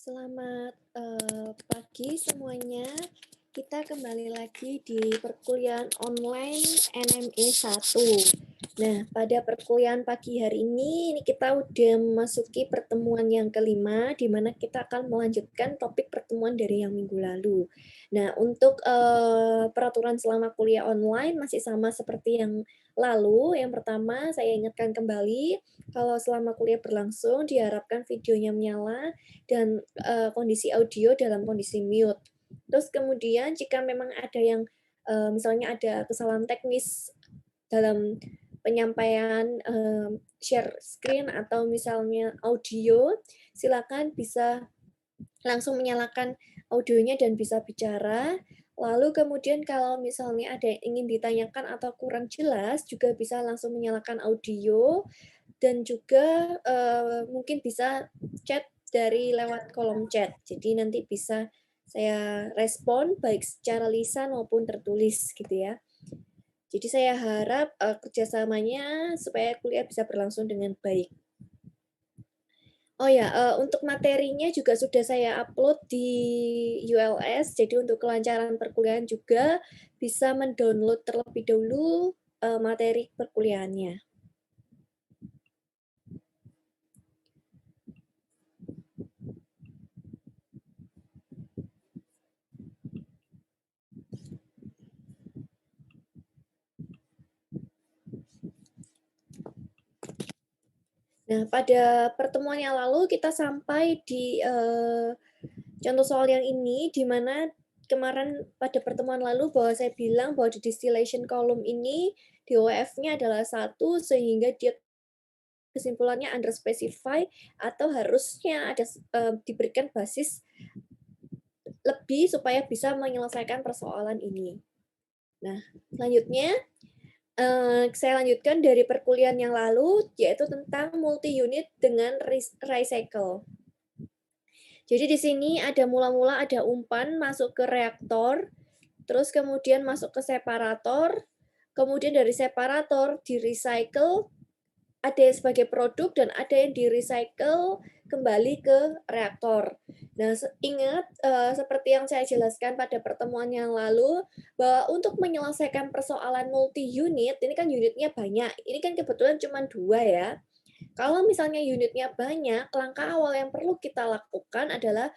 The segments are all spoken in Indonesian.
Selamat pagi semuanya. Kita kembali lagi di perkuliahan online NME 1. Nah, pada perkuliahan pagi hari ini kita udah memasuki pertemuan yang kelima, di mana kita akan melanjutkan topik pertemuan dari yang minggu lalu. Nah, untuk peraturan selama kuliah online masih sama seperti yang lalu. Yang pertama, saya ingatkan kembali, kalau selama kuliah berlangsung, diharapkan videonya menyala, dan kondisi audio dalam kondisi mute. Terus kemudian jika memang ada yang misalnya ada kesalahan teknis dalam penyampaian share screen atau misalnya audio, silakan bisa langsung menyalakan audionya dan bisa bicara. Lalu kemudian kalau misalnya ada yang ingin ditanyakan atau kurang jelas, juga bisa langsung menyalakan audio dan juga mungkin bisa chat dari lewat kolom chat. Jadi nanti bisa saya respon baik secara lisan maupun tertulis gitu ya. Jadi saya harap kerjasamanya supaya kuliah bisa berlangsung dengan baik. Oh ya, untuk materinya juga sudah saya upload di ULS, jadi untuk kelancaran perkuliahan juga bisa mendownload terlebih dahulu materi perkuliahannya. Nah, pada pertemuan yang lalu kita sampai di contoh soal yang ini, di mana kemarin pada pertemuan lalu bahwa saya bilang bahwa di distillation column ini DOF-nya adalah 1, sehingga dia kesimpulannya underspecify atau harusnya ada diberikan basis lebih supaya bisa menyelesaikan persoalan ini. Nah, selanjutnya saya lanjutkan dari perkuliahan yang lalu, yaitu tentang multi-unit dengan recycle. Jadi di sini ada mula-mula ada umpan masuk ke reaktor, terus kemudian masuk ke separator, kemudian dari separator di-recycle, ada yang sebagai produk dan ada yang di-recycle kembali ke reaktor. Nah, ingat seperti yang saya jelaskan pada pertemuan yang lalu, bahwa untuk menyelesaikan persoalan multi-unit, ini kan unitnya banyak, ini kan kebetulan cuma 2 ya. Kalau misalnya unitnya banyak, langkah awal yang perlu kita lakukan adalah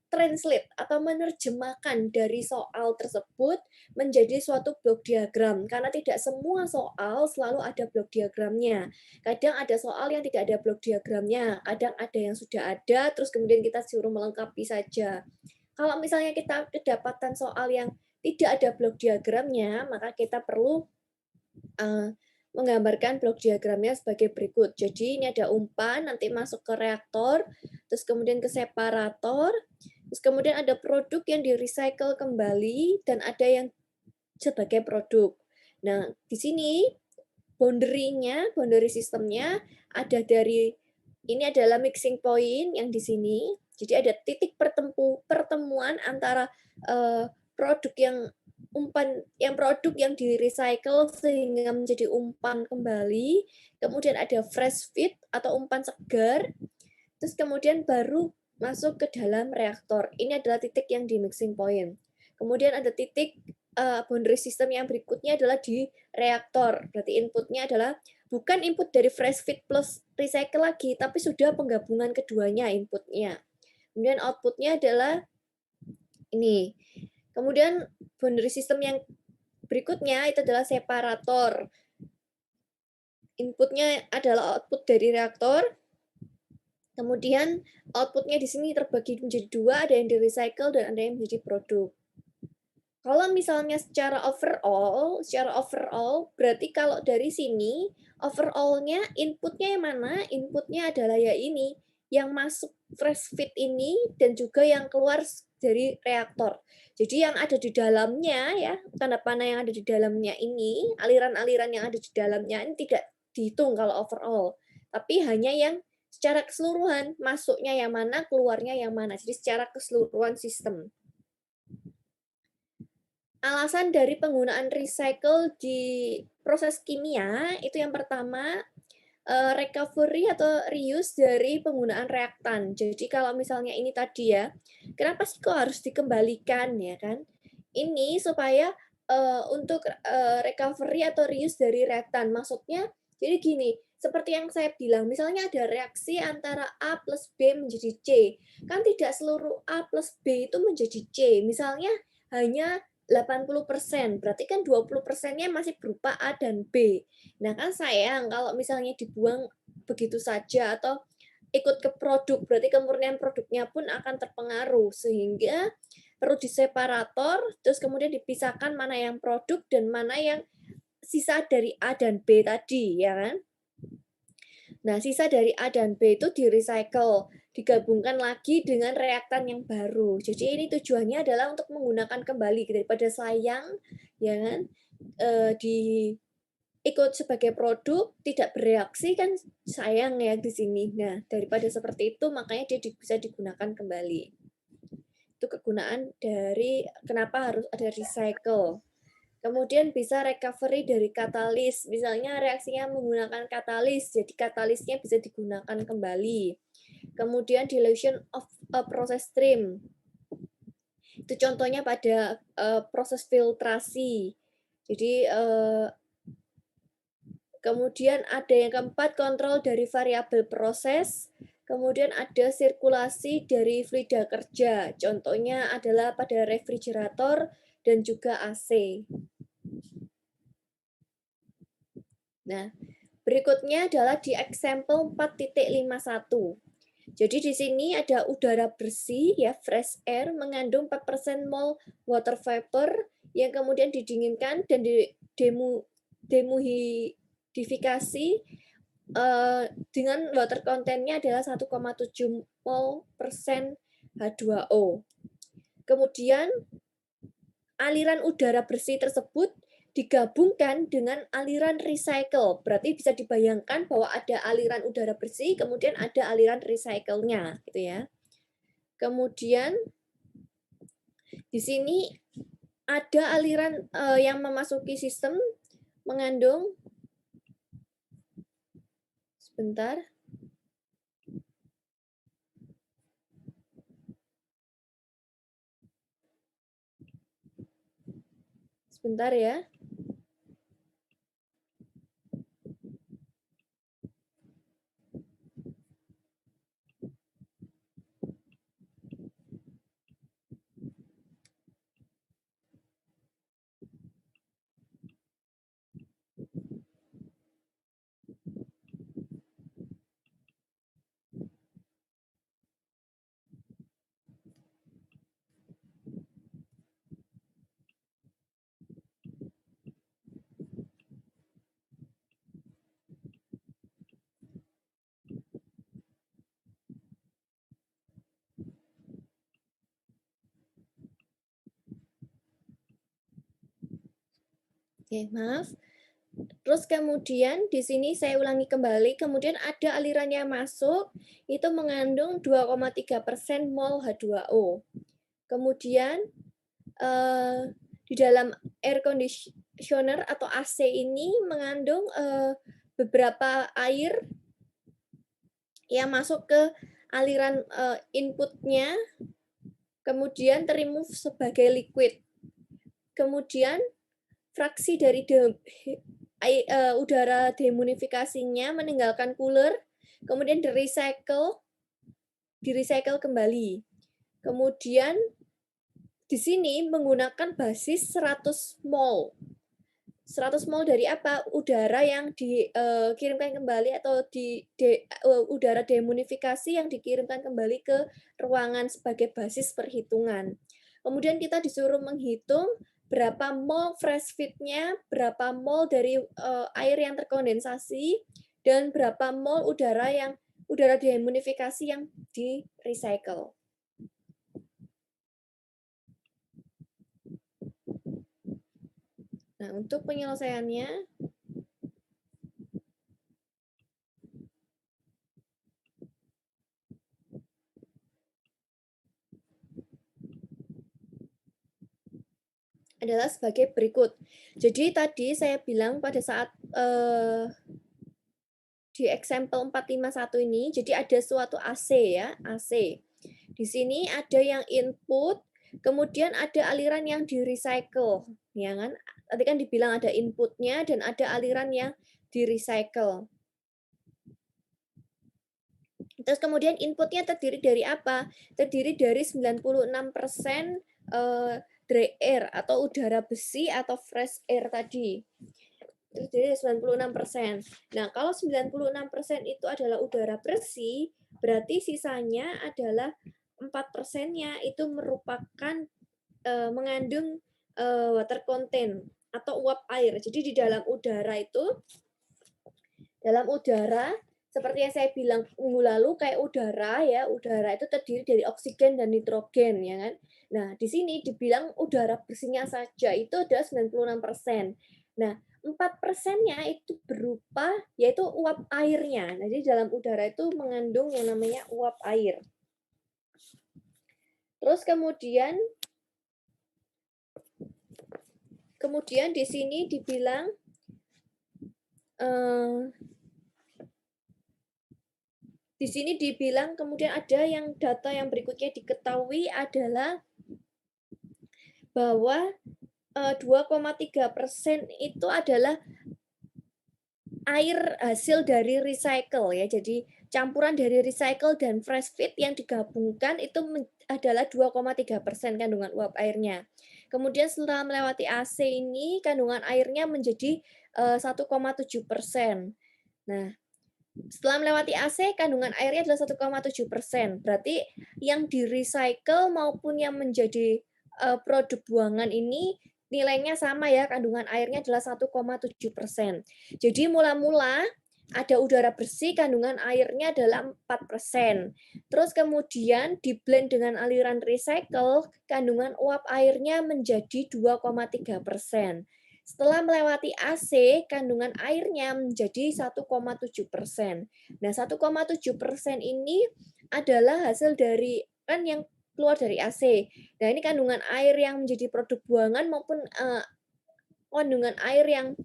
translate atau menerjemahkan dari soal tersebut menjadi suatu blok diagram, karena tidak semua soal selalu ada blok diagramnya. Kadang ada soal yang tidak ada blok diagramnya, kadang ada yang sudah ada, terus kemudian kita suruh melengkapi saja. Kalau misalnya kita kedapatan soal yang tidak ada blok diagramnya, maka kita perlu menggambarkan blok diagramnya sebagai berikut. Jadi ini ada umpan, nanti masuk ke reaktor, terus kemudian ke separator, terus kemudian ada produk yang di-recycle kembali, dan ada yang sebagai produk. Nah, di sini boundary sistemnya ada dari, ini adalah mixing point yang di sini. Jadi ada titik pertemuan antara produk yang produk yang di-recycle sehingga menjadi umpan kembali, kemudian ada fresh feed atau umpan segar, terus kemudian baru masuk ke dalam reaktor. Ini adalah titik yang di mixing point. Kemudian ada titik boundary system yang berikutnya adalah di reaktor. Berarti inputnya adalah bukan input dari fresh feed plus recycle lagi, tapi sudah penggabungan keduanya inputnya. Kemudian outputnya adalah ini. Kemudian boundary system yang berikutnya itu adalah separator. Inputnya adalah output dari reaktor. Kemudian outputnya di sini terbagi menjadi 2, ada yang di-recycle dan ada yang menjadi produk. Kalau misalnya secara overall berarti kalau dari sini overall-nya inputnya yang mana? Inputnya adalah ya ini, yang masuk fresh feed ini dan juga yang keluar dari reaktor. Jadi yang ada di dalamnya ya, tanda panah yang ada di dalamnya ini, aliran-aliran yang ada di dalamnya ini tidak dihitung kalau overall. Tapi hanya yang secara keseluruhan, masuknya yang mana, keluarnya yang mana. Jadi secara keseluruhan sistem. Alasan dari penggunaan recycle di proses kimia itu yang pertama, recovery atau reuse dari penggunaan reaktan. Jadi kalau misalnya ini tadi ya, kenapa sih kok harus dikembalikan ya kan? Ini supaya, untuk, recovery atau reuse dari reaktan. Maksudnya jadi gini, seperti yang saya bilang, misalnya ada reaksi antara A plus B menjadi C, kan tidak seluruh A plus B itu menjadi C. Misalnya hanya 80%, berarti kan 20%-nya masih berupa A dan B. Nah, kan sayang kalau misalnya dibuang begitu saja atau ikut ke produk, berarti kemurnian produknya pun akan terpengaruh. Sehingga perlu diseparator, terus kemudian dipisahkan mana yang produk dan mana yang sisa dari A dan B tadi, ya kan? Nah, sisa dari A dan B itu di-recycle, digabungkan lagi dengan reaktan yang baru. Jadi ini tujuannya adalah untuk menggunakan kembali daripada sayang, ya kan? Di ikut sebagai produk, tidak bereaksi kan sayang ya di sini. Nah, daripada seperti itu makanya dia bisa digunakan kembali. Itu kegunaan dari kenapa harus ada recycle. Kemudian bisa recovery dari katalis. Misalnya reaksinya menggunakan katalis, jadi katalisnya bisa digunakan kembali. Kemudian dilution of a process stream. Itu contohnya pada proses filtrasi. Jadi kemudian ada yang keempat, kontrol dari variabel proses. Kemudian ada sirkulasi dari fluida kerja. Contohnya adalah pada refrigerator dan juga AC. Nah, berikutnya adalah di example 4.51. Jadi di sini ada udara bersih ya, fresh air mengandung 4% mol water vapor yang kemudian didinginkan dan dehumidifikasi dengan water content-nya adalah 1,7 mol persen H2O. Kemudian aliran udara bersih tersebut digabungkan dengan aliran recycle. Berarti bisa dibayangkan bahwa ada aliran udara bersih, kemudian ada aliran recycle-nya, gitu ya. Kemudian di sini ada aliran yang memasuki sistem mengandung sebentar. Sebentar ya. Oke, maaf. Terus kemudian di sini saya ulangi kembali, kemudian ada aliran yang masuk, itu mengandung 2,3% mol H2O. Kemudian di dalam air conditioner atau AC ini mengandung beberapa air yang masuk ke aliran inputnya, kemudian terremove sebagai liquid. Kemudian fraksi dari udara dehumidifikasinya meninggalkan cooler, kemudian di-recycle kembali. Kemudian di sini menggunakan basis 100 mol. 100 mol dari apa? Udara yang dikirimkan kembali atau udara dehumidifikasi yang dikirimkan kembali ke ruangan sebagai basis perhitungan. Kemudian kita disuruh menghitung berapa mol fresh feed-nya, berapa mol dari air yang terkondensasi, dan berapa mol udara dehumidifikasi yang di-recycle. Nah, untuk penyelesaiannya, adalah sebagai berikut. Jadi tadi saya bilang pada saat di example 451 ini, jadi ada suatu AC ya, AC. Di sini ada yang input, kemudian ada aliran yang di-recycle, ya kan? Tadi kan dibilang ada inputnya dan ada aliran yang di-recycle. Terus kemudian inputnya terdiri dari apa? Terdiri dari 96% dry air atau udara besi atau fresh air tadi. Terdiri dari 96%. Nah, kalau 96% itu adalah udara bersih, berarti sisanya adalah 4%-nya itu merupakan mengandung water content atau uap air. Jadi di dalam udara seperti yang saya bilang minggu lalu kayak udara ya, udara itu terdiri dari oksigen dan nitrogen ya kan. Nah, di sini dibilang udara bersihnya saja itu adalah 96%. Nah, 4%-nya itu berupa yaitu uap airnya. Nah, jadi dalam udara itu mengandung yang namanya uap air. Terus kemudian di sini dibilang kemudian ada yang data yang berikutnya diketahui adalah bahwa 2,3% itu adalah air hasil dari recycle ya. Jadi campuran dari recycle dan fresh feed yang digabungkan itu adalah 2,3% kandungan uap airnya. Kemudian setelah melewati AC ini kandungan airnya menjadi 1,7%. Nah, setelah melewati AC kandungan airnya adalah 1,7%. Berarti yang di-recycle maupun yang menjadi produk buangan ini nilainya sama ya, kandungan airnya adalah 1,7%. Jadi mula-mula ada udara bersih, kandungan airnya adalah 4%. Terus kemudian di-blend dengan aliran recycle, kandungan uap airnya menjadi 2,3%. Setelah melewati AC, kandungan airnya menjadi 1,7%. Nah, 1,7% ini adalah hasil dari kan yang keluar dari AC. Nah, ini kandungan air yang menjadi produk buangan maupun kandungan air yang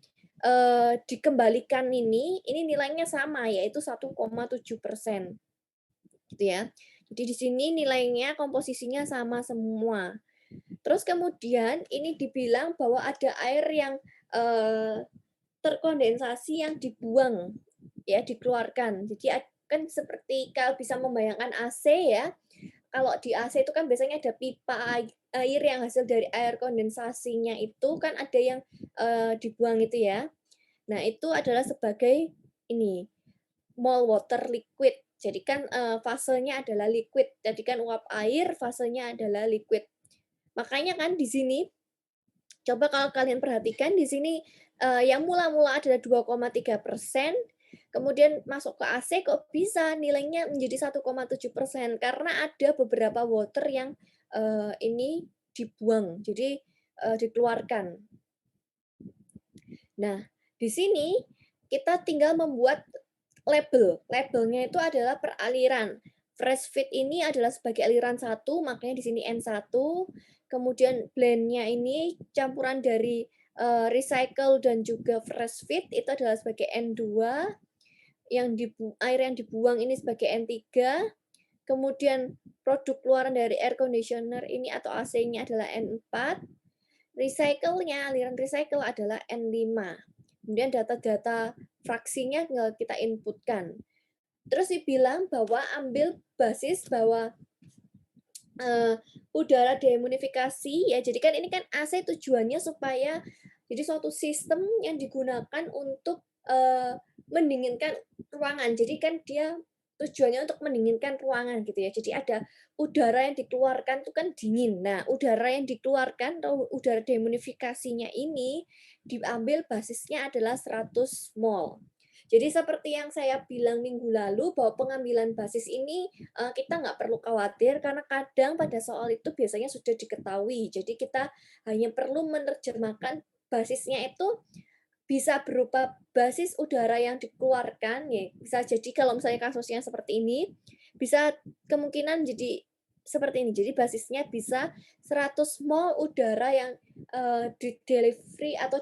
dikembalikan ini nilainya sama yaitu 1,7%. Gitu ya. Jadi di sini nilainya komposisinya sama semua. Terus kemudian ini dibilang bahwa ada air yang terkondensasi yang dibuang ya, dikeluarkan. Jadi kan seperti kalau bisa membayangkan AC ya, kalau di AC itu kan biasanya ada pipa air yang hasil dari air kondensasinya itu kan ada yang dibuang itu ya. Nah, itu adalah sebagai ini mole water liquid. Jadi kan fasenya adalah liquid. Jadi kan uap air fasenya adalah liquid. Makanya kan di sini coba kalau kalian perhatikan di sini yang mula-mula adalah 2,3%, kemudian masuk ke AC kok bisa nilainya menjadi 1,7% karena ada beberapa water yang ini dibuang, jadi dikeluarkan. Nah, di sini kita tinggal membuat label. Labelnya itu adalah per aliran. Fresh feed ini adalah sebagai aliran 1, makanya di sini N1. Kemudian blend-nya ini campuran dari recycle dan juga fresh feed itu adalah sebagai N2. Air yang dibuang ini sebagai N3. Kemudian produk keluaran dari air conditioner ini atau AC-nya adalah N4. Recycle-nya, aliran recycle adalah N5. Kemudian data-data fraksinya tinggal kita inputkan. Terus dibilang bahwa ambil basis bahwa udara dehumidifikasi ya. Jadi kan ini kan AC tujuannya supaya jadi suatu sistem yang digunakan untuk mendinginkan ruangan. Jadi kan dia tujuannya untuk mendinginkan ruangan gitu ya. Jadi ada udara yang dikeluarkan itu kan dingin. Nah, udara yang dikeluarkan atau udara dehumidifikasinya ini diambil basisnya adalah 100 mol. Jadi seperti yang saya bilang minggu lalu bahwa pengambilan basis ini kita nggak perlu khawatir karena kadang pada soal itu biasanya sudah diketahui. Jadi kita hanya perlu menerjemahkan basisnya itu bisa berupa basis udara yang dikeluarkan ya. Bisa jadi kalau misalnya kasusnya seperti ini, bisa kemungkinan jadi seperti ini. Jadi basisnya bisa 100 mol udara yang di delivery atau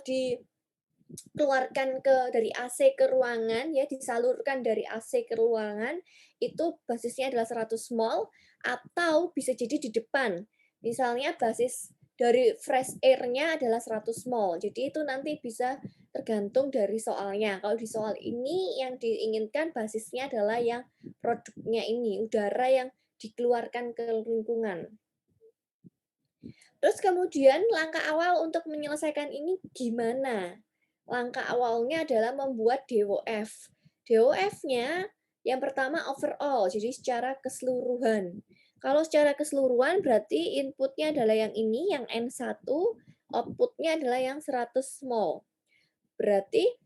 keluarkan dari AC ke ruangan ya, disalurkan dari AC ke ruangan, itu basisnya adalah 100 mol atau bisa jadi di depan. Misalnya basis dari fresh air-nya adalah 100 mol. Jadi itu nanti bisa tergantung dari soalnya. Kalau di soal ini yang diinginkan basisnya adalah yang produknya ini, udara yang dikeluarkan ke lingkungan. Terus kemudian langkah awal untuk menyelesaikan ini gimana? Langkah awalnya adalah membuat DOF. DOF-nya yang pertama overall, jadi secara keseluruhan. Kalau secara keseluruhan berarti inputnya adalah yang ini, yang N1, outputnya adalah yang 100 mol. Berarti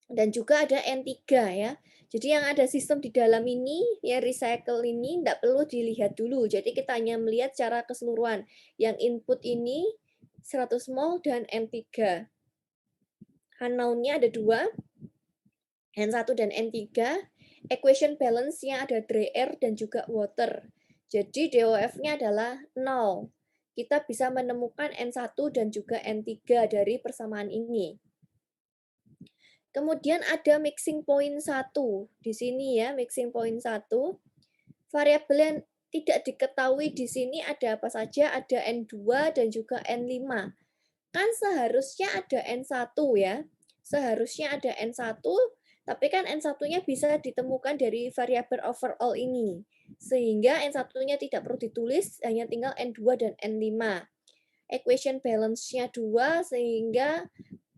dan juga ada N3 ya. Jadi yang ada sistem di dalam ini, ya recycle ini tidak perlu dilihat dulu. Jadi kita hanya melihat secara keseluruhan. Yang input ini 100 mol dan N3. Unknown-nya ada dua, N1 dan N3. Equation balance-nya ada dry air dan juga water. Jadi DOF-nya adalah 0. Kita bisa menemukan N1 dan juga N3 dari persamaan ini. Kemudian ada mixing point 1. Di sini ya, mixing point 1. Variabel yang tidak diketahui di sini ada apa saja? Ada N2 dan juga N5. Kan seharusnya ada N1 ya. Seharusnya ada N1, tapi kan N1-nya bisa ditemukan dari variabel overall ini. Sehingga N1-nya tidak perlu ditulis, hanya tinggal N2 dan N5. Equation balance-nya 2, sehingga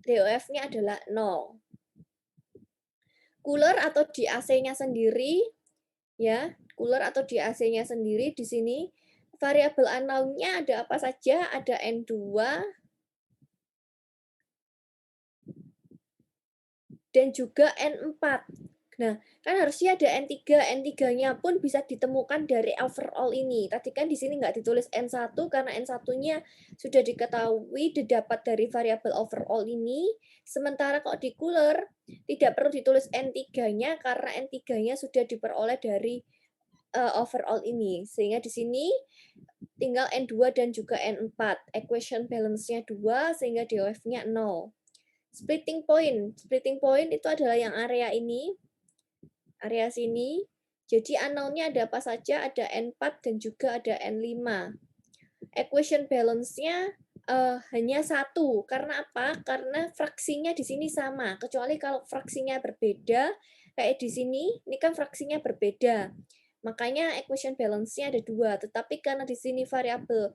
DOF-nya adalah 0. Cooler atau di AC-nya sendiri, ya, cooler atau di AC-nya sendiri di sini variabel unknown-nya ada apa saja? Ada N2 dan juga N4. Nah, kan harusnya ada N3. N3-nya pun bisa ditemukan dari overall ini. Tadi kan di sini nggak ditulis N1 karena N1-nya sudah diketahui didapat dari variabel overall ini. Sementara kalau di cooler tidak perlu ditulis N3-nya karena N3-nya sudah diperoleh dari overall ini. Sehingga di sini tinggal N2 dan juga N4. Equation balance-nya 2 sehingga DOF-nya 0. Splitting point. Splitting point itu adalah yang area ini, area sini. Jadi unknown-nya ada apa saja? Ada N4 dan juga ada N5. Equation balance-nya hanya 1. Karena apa? Karena fraksinya di sini sama. Kecuali kalau fraksinya berbeda, kayak di sini, ini kan fraksinya berbeda. Makanya equation balance-nya ada 2. Tetapi karena di sini variabel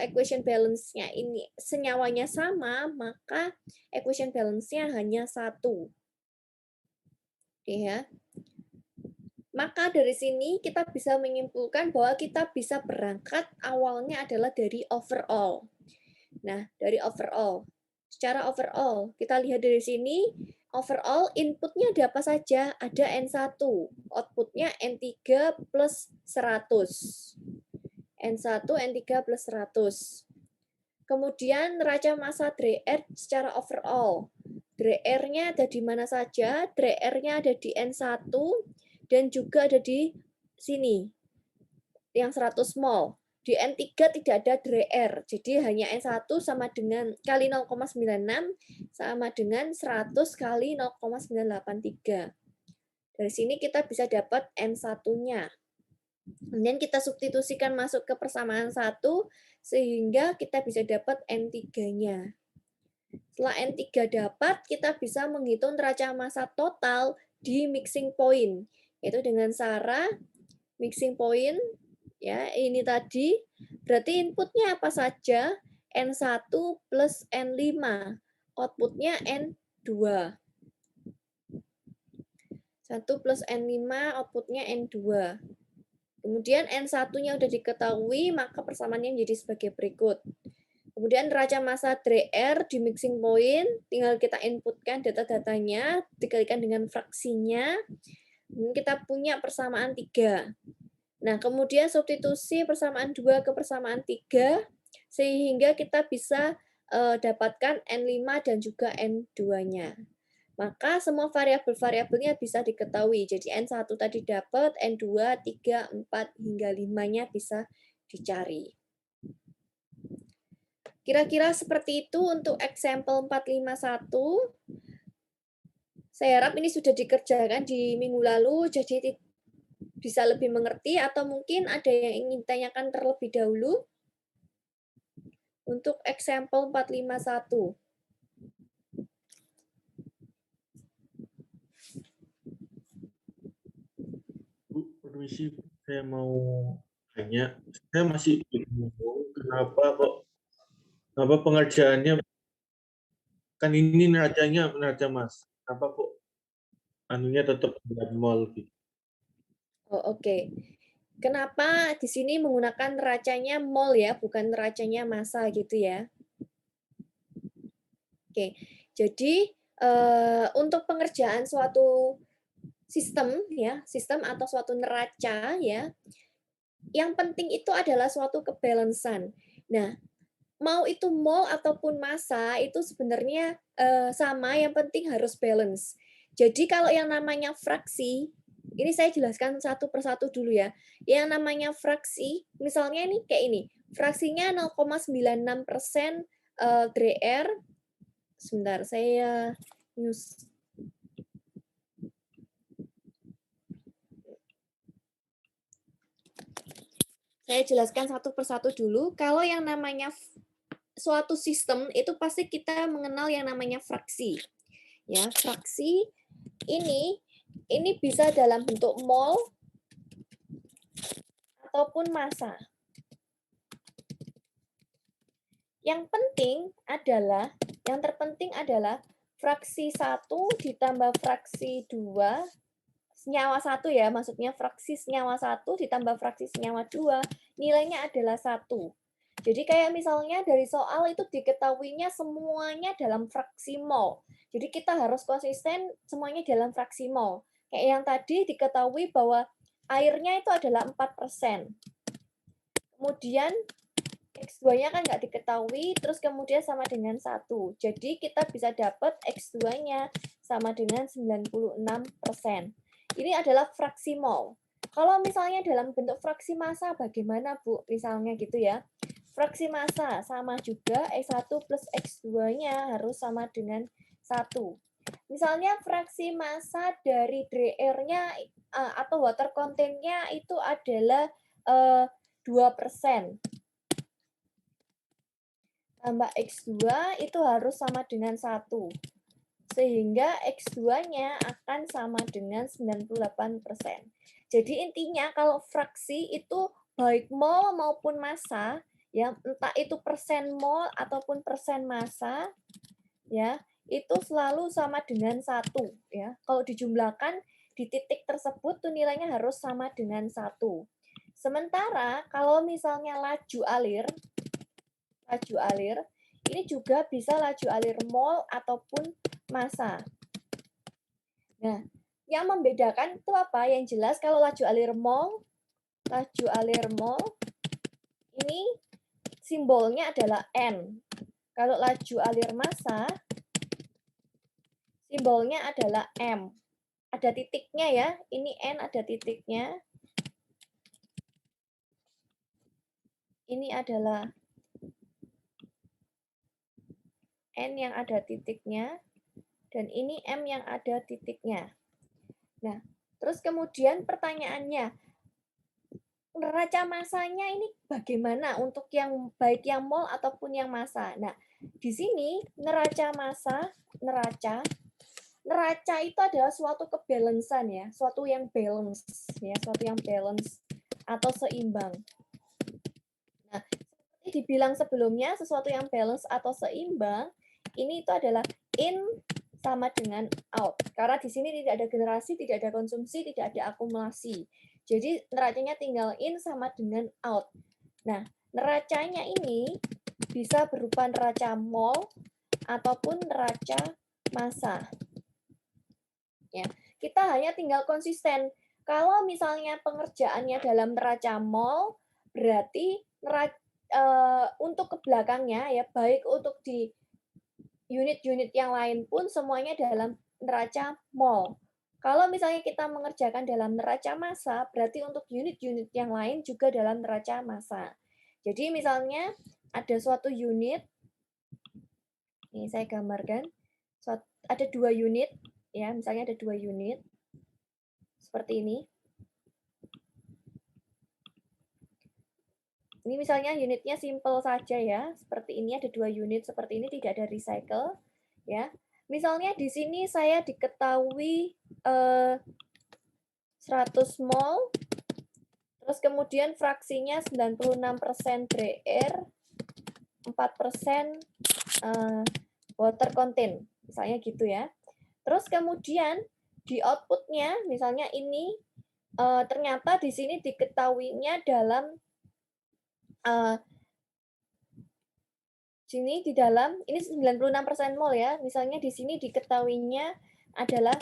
equation balance-nya ini senyawanya sama, maka equation balance-nya hanya 1. Oke ya. Maka dari sini kita bisa menyimpulkan bahwa kita bisa berangkat awalnya adalah dari overall. Nah, dari overall. Secara overall, kita lihat dari sini, overall inputnya ada apa saja? Ada N1, outputnya N3 plus 100. N1, N3 plus 100. Kemudian neraca massa dry air secara overall. Dry air-nya ada di mana saja? Dry air-nya ada di N1 dan juga ada di sini, yang 100 mol. Di N3 tidak ada dry air, jadi hanya N1 sama dengan kali 0,96 sama dengan 100 kali 0,983. Dari sini kita bisa dapat N1-nya. Kemudian kita substitusikan masuk ke persamaan 1, sehingga kita bisa dapat N3-nya. Setelah N3 dapat, kita bisa menghitung neraca massa total di mixing point, yaitu dengan cara mixing point, ya ini tadi, berarti inputnya apa saja? N1 plus N5, outputnya N2. 1 plus N5, outputnya N2. Kemudian N1-nya sudah diketahui, maka persamaannya menjadi sebagai berikut. Kemudian neraca massa dry air di mixing point, tinggal kita inputkan data-datanya, dikalikan dengan fraksinya, dan kita punya persamaan 3. Nah, kemudian substitusi persamaan 2 ke persamaan 3, sehingga kita bisa dapatkan N5 dan juga N2-nya. Maka semua variabel-variabelnya bisa diketahui. Jadi N1 tadi dapat, N2, 3, 4, hingga 5-nya bisa dicari. Kira-kira seperti itu untuk example 451. Saya harap ini sudah dikerjakan di minggu lalu, jadi bisa lebih mengerti, atau mungkin ada yang ingin tanyakan terlebih dahulu untuk example 451. Bu, permisi, saya mau tanya. Saya masih bingung kenapa pengerjaannya kan ini neracanya neraca Mas. Kenapa kok anunya tetap buat mall gitu? Oh, oke. Kenapa di sini menggunakan neracanya mol ya, bukan neracanya massa gitu ya? Oke, jadi untuk pengerjaan suatu sistem atau suatu neraca ya, yang penting itu adalah suatu kebalansan. Nah, mau itu mol ataupun massa itu sebenarnya sama, yang penting harus balance. Jadi kalau yang namanya fraksi, ini saya jelaskan satu persatu dulu ya. Yang namanya fraksi, misalnya ini kayak ini, fraksinya 0,96% DR. Sebentar, saya news. Saya jelaskan satu persatu dulu. Kalau yang namanya suatu sistem itu pasti kita mengenal yang namanya fraksi. Ya, fraksi ini bisa dalam bentuk mol ataupun massa. Yang terpenting adalah fraksi 1 ditambah fraksi 2 senyawa 1 ya, maksudnya fraksi senyawa 1 ditambah fraksi senyawa 2 nilainya adalah 1. Jadi kayak misalnya dari soal itu diketahuinya semuanya dalam fraksi mol. Jadi kita harus konsisten semuanya dalam fraksi mol. Kayak yang tadi diketahui bahwa airnya itu adalah 4%. Kemudian X2-nya kan nggak diketahui, terus kemudian sama dengan 1. Jadi kita bisa dapat X2-nya sama dengan 96%. Ini adalah fraksi mol. Kalau misalnya dalam bentuk fraksi massa bagaimana, Bu? Misalnya gitu ya. Fraksi massa sama juga X1 plus X2-nya harus sama dengan 1. Misalnya fraksi massa dari DR-nya atau water content-nya itu adalah 2%. Tambah X2 itu harus sama dengan 1. Sehingga X2-nya akan sama dengan 98%. Jadi intinya kalau fraksi itu baik mol maupun massa, ya entah itu persen mol ataupun persen massa, ya itu selalu sama dengan 1. Ya. Kalau dijumlahkan di titik tersebut tuh nilainya harus sama dengan 1. Sementara kalau misalnya laju alir, ini juga bisa laju alir mol ataupun massa. Nah, yang membedakan itu apa? Yang jelas kalau laju alir mol ini simbolnya adalah N. Kalau laju alir massa simbolnya adalah M. Ada titiknya ya, ini N ada titiknya. Ini adalah N yang ada titiknya, dan ini M yang ada titiknya. Nah, terus kemudian pertanyaannya, neraca massanya ini bagaimana untuk yang baik yang mol ataupun yang massa? Nah, di sini neraca itu adalah suatu kebalansan ya, suatu yang balance atau seimbang. Nah, seperti dibilang sebelumnya, sesuatu yang balance atau seimbang ini itu adalah in sama dengan out. Karena di sini tidak ada generasi, tidak ada konsumsi, tidak ada akumulasi. Jadi neracanya tinggal in sama dengan out. Nah, neracanya ini bisa berupa neraca mol ataupun neraca massa. Ya, kita hanya tinggal konsisten. Kalau misalnya pengerjaannya dalam neraca mol, berarti untuk ke belakangnya ya, baik untuk di unit-unit yang lain pun semuanya dalam neraca mol. Kalau misalnya kita mengerjakan dalam neraca massa, berarti untuk unit-unit yang lain juga dalam neraca massa. Jadi misalnya ada suatu unit Ini saya gambarkan. Ada 2 unit, ya, misalnya ada 2 unit. Seperti ini. Ini misalnya unitnya simple saja ya, seperti ini ada 2 unit seperti ini, tidak ada recycle, ya. Misalnya di sini saya diketahui 100 mol, terus kemudian fraksinya 96% dry air, 4% water content, misalnya gitu ya. Terus kemudian di outputnya, misalnya ini ternyata di sini diketahuinya dalam sini di dalam ini 96% mol ya. Misalnya di sini diketahuinya adalah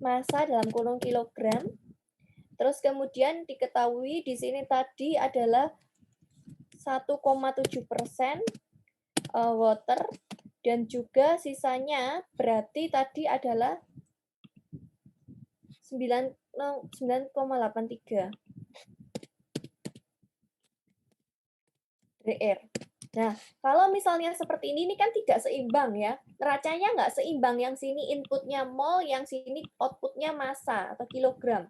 massa dalam kurung kilogram. Terus kemudian diketahui di sini tadi adalah 1,7% water dan juga sisanya berarti tadi adalah 9,83 dr. Nah, kalau misalnya seperti ini kan tidak seimbang ya. Neracanya nggak seimbang, yang sini inputnya mol, yang sini outputnya massa atau kilogram.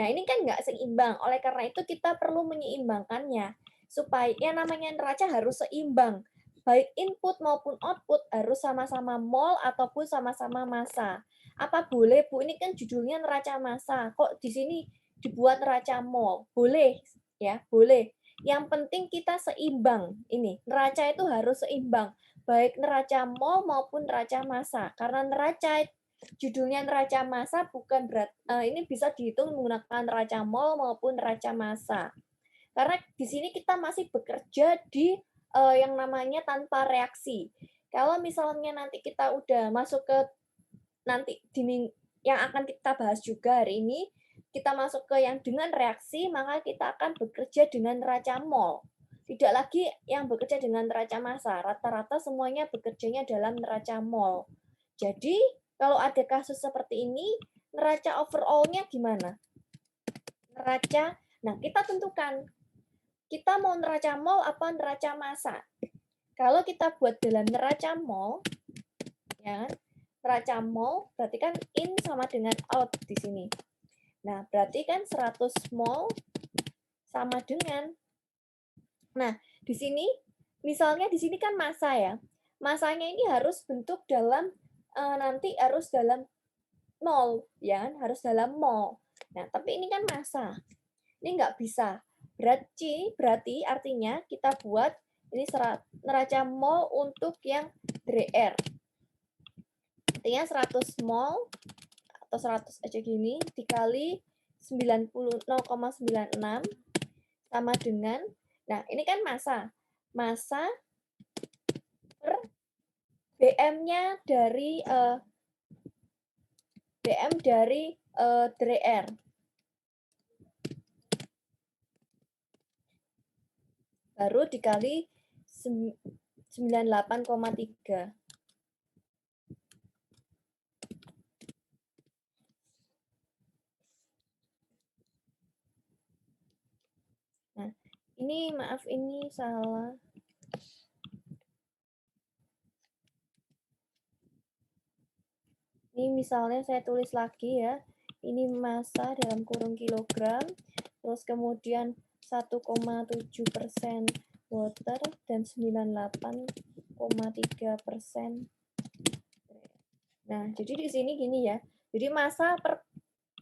Nah, ini kan nggak seimbang. Oleh karena itu kita perlu menyeimbangkannya. Supaya yang namanya neraca harus seimbang. Baik input maupun output harus sama-sama mol ataupun sama-sama massa. Apa boleh, Bu? Ini kan judulnya neraca massa. Kok di sini dibuat neraca mol? Boleh, ya, boleh. Yang penting kita seimbang. Ini, neraca itu harus seimbang. Baik neraca mol maupun neraca massa. Karena neraca judulnya neraca massa bukan ini bisa dihitung menggunakan neraca mol maupun neraca massa. Karena di sini kita masih bekerja di yang namanya tanpa reaksi. Kalau misalnya nanti kita udah masuk ke nanti yang akan kita bahas juga hari ini, kita masuk ke yang dengan reaksi, maka kita akan bekerja dengan neraca mol. Tidak lagi yang bekerja dengan neraca massa. Rata-rata semuanya bekerjanya dalam neraca mol. Jadi, kalau ada kasus seperti ini, neraca overall-nya gimana? Neraca, nah kita tentukan. Kita mau neraca mol apa neraca massa? Kalau kita buat dalam neraca mol, ya, neraca mol berarti kan in sama dengan out di sini. Nah, berarti kan 100 mol sama dengan, nah, di sini, misalnya di sini kan massa ya. Massanya ini harus bentuk dalam, nanti harus dalam mol, ya kan? Harus dalam mol. Nah, tapi ini kan massa. Ini nggak bisa. Berarti artinya kita buat ini neraca mol untuk yang dr. Artinya 100 mol atau 100 aja gini dikali 0,96 sama dengan, nah ini kan massa. Massa per BM-nya dari BM dari dr. Baru dikali 98,3. Nah, ini maaf ini salah. Ini misalnya saya tulis lagi ya. Ini massa dalam kurung kilogram, terus kemudian 1,7% water dan 98,3%. Nah, jadi di sini gini ya. Jadi massa per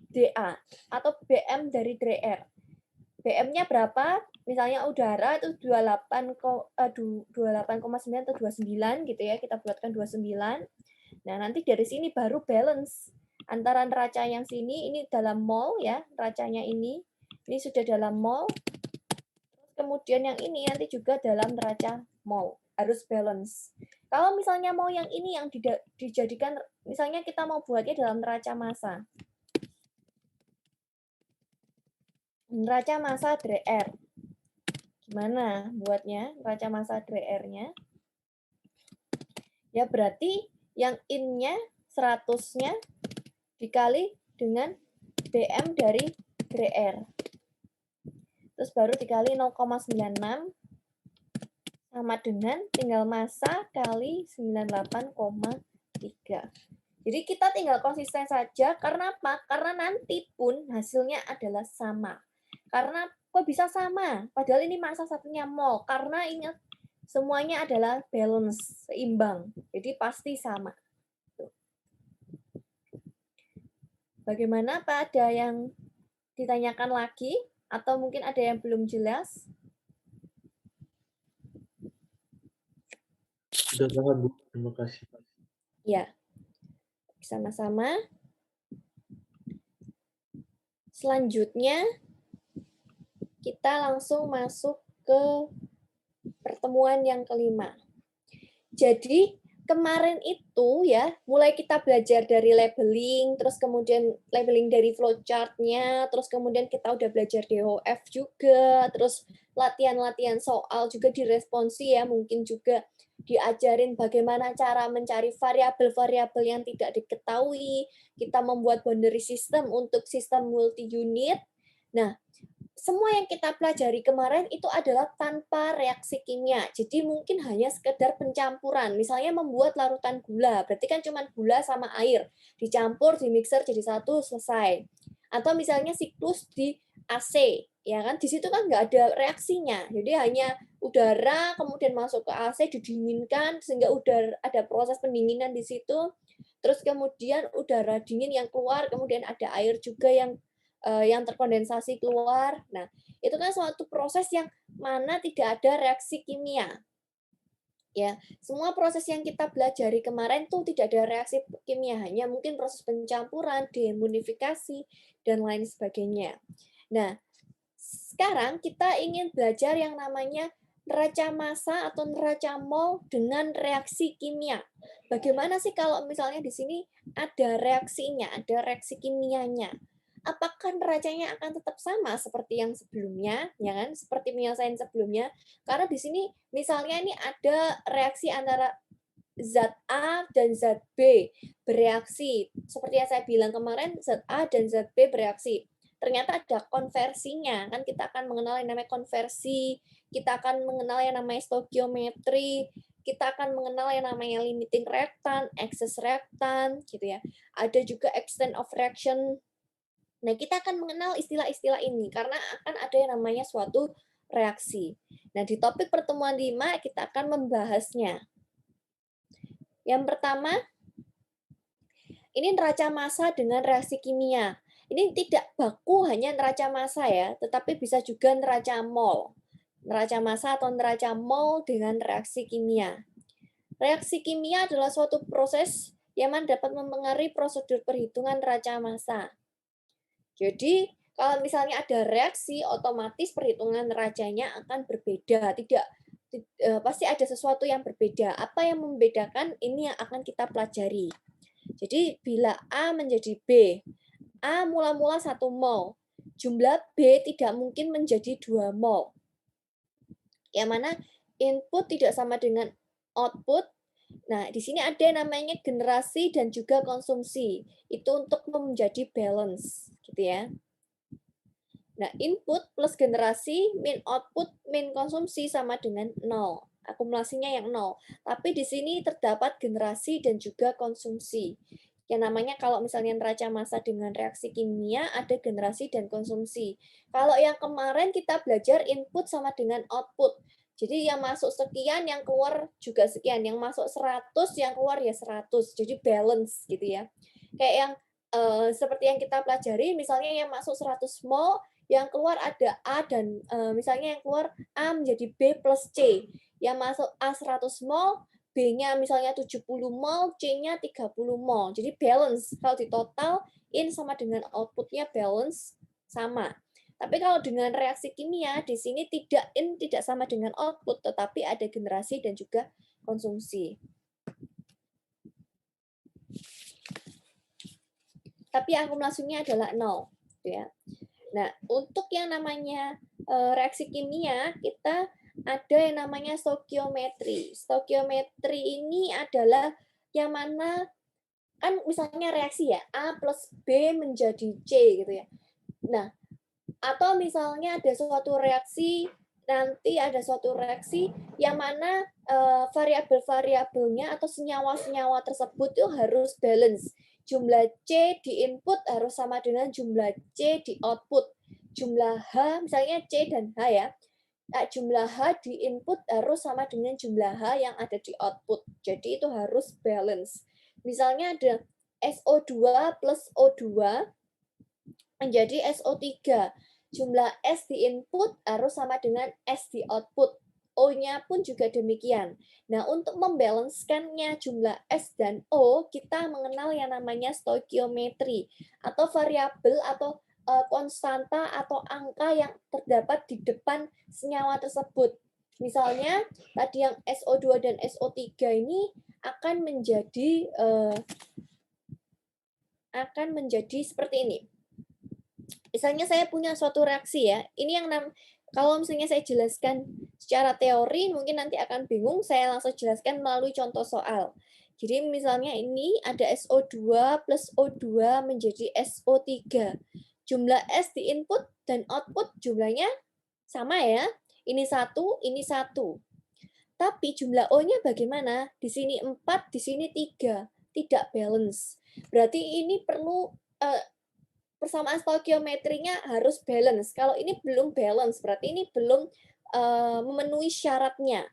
dA atau BM dari dr. BM-nya berapa? Misalnya udara itu 28,9 atau 29 gitu ya. Kita buatkan 29. Nah, nanti dari sini baru balance antara neraca yang sini ini dalam mol ya, neracanya ini sudah dalam mol. Kemudian yang ini nanti juga dalam neraca mol, harus balance. Kalau misalnya mau yang ini yang dijadikan, misalnya kita mau buatnya dalam neraca massa. Neraca massa dr. Gimana buatnya neraca massa dr-nya? Ya berarti yang in-nya 100-nya dikali dengan BM dari dr. Terus baru dikali 0,96 sama dengan tinggal massa kali 98,3. Jadi kita tinggal konsisten saja, karena apa? Karena nanti pun hasilnya adalah sama. Karena kok bisa sama? Padahal ini massa satunya mol. Karena ingat, semuanya adalah balance, seimbang. Jadi pasti sama. Bagaimana, Pak? Ada yang ditanyakan lagi? Atau mungkin ada yang belum jelas? Sudah paham, Bu. Terima kasih. Ya, sama-sama. Selanjutnya, kita langsung masuk ke pertemuan yang kelima. Jadi, kemarin itu ya, mulai kita belajar dari labeling, terus kemudian labeling dari flowchart-nya, terus kemudian kita udah belajar DOF juga, terus latihan-latihan soal juga diresponsi ya, mungkin juga diajarin bagaimana cara mencari variabel-variabel yang tidak diketahui, kita membuat boundary system untuk sistem multi-unit. Nah, semua yang kita pelajari kemarin itu adalah tanpa reaksi kimia. Jadi mungkin hanya sekedar pencampuran. Misalnya membuat larutan gula, berarti kan cuma gula sama air. Dicampur, dimixer jadi satu, selesai. Atau misalnya siklus di AC, ya kan? Di situ kan nggak ada reaksinya. Jadi hanya udara kemudian masuk ke AC, didinginkan sehingga ada proses pendinginan di situ. Terus kemudian udara dingin yang keluar, kemudian ada air juga yang terkondensasi keluar. Nah, itu kan suatu proses yang mana tidak ada reaksi kimia. Ya, semua proses yang kita pelajari kemarin tuh tidak ada reaksi kimia, hanya mungkin proses pencampuran, deemulsifikasi, dan lain sebagainya. Nah, sekarang kita ingin belajar yang namanya neraca massa atau neraca mol dengan reaksi kimia. Bagaimana sih kalau misalnya di sini ada reaksinya, ada reaksi kimianya? Apakah neracanya akan tetap sama seperti yang sebelumnya, ya kan? Seperti penyelesaian sebelumnya. Karena di sini misalnya ini ada reaksi antara zat A dan zat B bereaksi. Seperti yang saya bilang kemarin, zat A dan zat B bereaksi. Ternyata ada konversinya, kan kita akan mengenal yang namanya konversi, kita akan mengenal yang namanya stoikiometri, kita akan mengenal yang namanya limiting reactant, excess reactant, gitu ya. Ada juga extent of reaction. Nah, kita akan mengenal istilah-istilah ini karena akan ada yang namanya suatu reaksi. Nah, di topik pertemuan 5 kita akan membahasnya. Yang pertama, ini neraca massa dengan reaksi kimia. Ini tidak baku hanya neraca massa ya, tetapi bisa juga neraca mol. Neraca massa atau neraca mol dengan reaksi kimia. Reaksi kimia adalah suatu proses yang dapat mempengaruhi prosedur perhitungan neraca massa. Jadi, kalau misalnya ada reaksi, otomatis perhitungan neracanya akan berbeda. Pasti ada sesuatu yang berbeda. Apa yang membedakan ini yang akan kita pelajari. Jadi, bila A menjadi B, A mula-mula 1 mol, jumlah B tidak mungkin menjadi 2 mol. Yang mana input tidak sama dengan output. Nah, di sini ada yang namanya generasi dan juga konsumsi. Itu untuk menjadi balance, gitu ya. Nah, input plus generasi min output min konsumsi sama dengan 0. Akumulasinya yang 0. Tapi di sini terdapat generasi dan juga konsumsi. Yang namanya kalau misalnya neraca massa dengan reaksi kimia, ada generasi dan konsumsi. Kalau yang kemarin kita belajar input sama dengan output. Jadi yang masuk sekian, yang keluar juga sekian. Yang masuk 100, yang keluar ya 100. Jadi balance gitu ya. Kayak yang seperti yang kita pelajari, misalnya yang masuk 100 mol, yang keluar ada A dan misalnya yang keluar A menjadi B plus C. Yang masuk A 100 mol, B-nya misalnya 70 mol, C-nya 30 mol. Jadi balance. Kalau di total, in sama dengan output-nya balance sama. Tapi kalau dengan reaksi kimia, di sini tidak in tidak sama dengan output, tetapi ada generasi dan juga konsumsi. Tapi akumulasinya adalah 0. Ya. Nah, untuk yang namanya reaksi kimia, kita ada yang namanya stoikiometri. Stoikiometri ini adalah yang mana, kan misalnya reaksi ya, A plus B menjadi C gitu ya. Nah, atau misalnya ada suatu reaksi nanti ada suatu reaksi yang mana variabel-variabelnya atau senyawa-senyawa tersebut itu harus balance. Jumlah C di input harus sama dengan jumlah C di output. Jumlah H, misalnya C dan H ya, jumlah H di input harus sama dengan jumlah H yang ada di output. Jadi itu harus balance. Misalnya ada SO2 plus O2 menjadi SO3. Jumlah S di input harus sama dengan S di output. O-nya pun juga demikian. Nah, untuk membalancekannya jumlah S dan O, kita mengenal yang namanya stoikiometri atau variabel atau konstanta atau angka yang terdapat di depan senyawa tersebut. Misalnya, tadi yang SO2 dan SO3 ini akan menjadi seperti ini. Misalnya saya punya suatu reaksi ya, ini yang kalau misalnya saya jelaskan secara teori mungkin nanti akan bingung, saya langsung jelaskan melalui contoh soal. Jadi misalnya ini ada SO2 plus O2 menjadi SO3. Jumlah S di input dan output jumlahnya sama ya. Ini satu, ini satu. Tapi jumlah O-nya bagaimana? Di sini 4, di sini 3. Tidak balance. Berarti ini perlu persamaan stoikiometrinya harus balance. Kalau ini belum balance, berarti ini belum memenuhi syaratnya.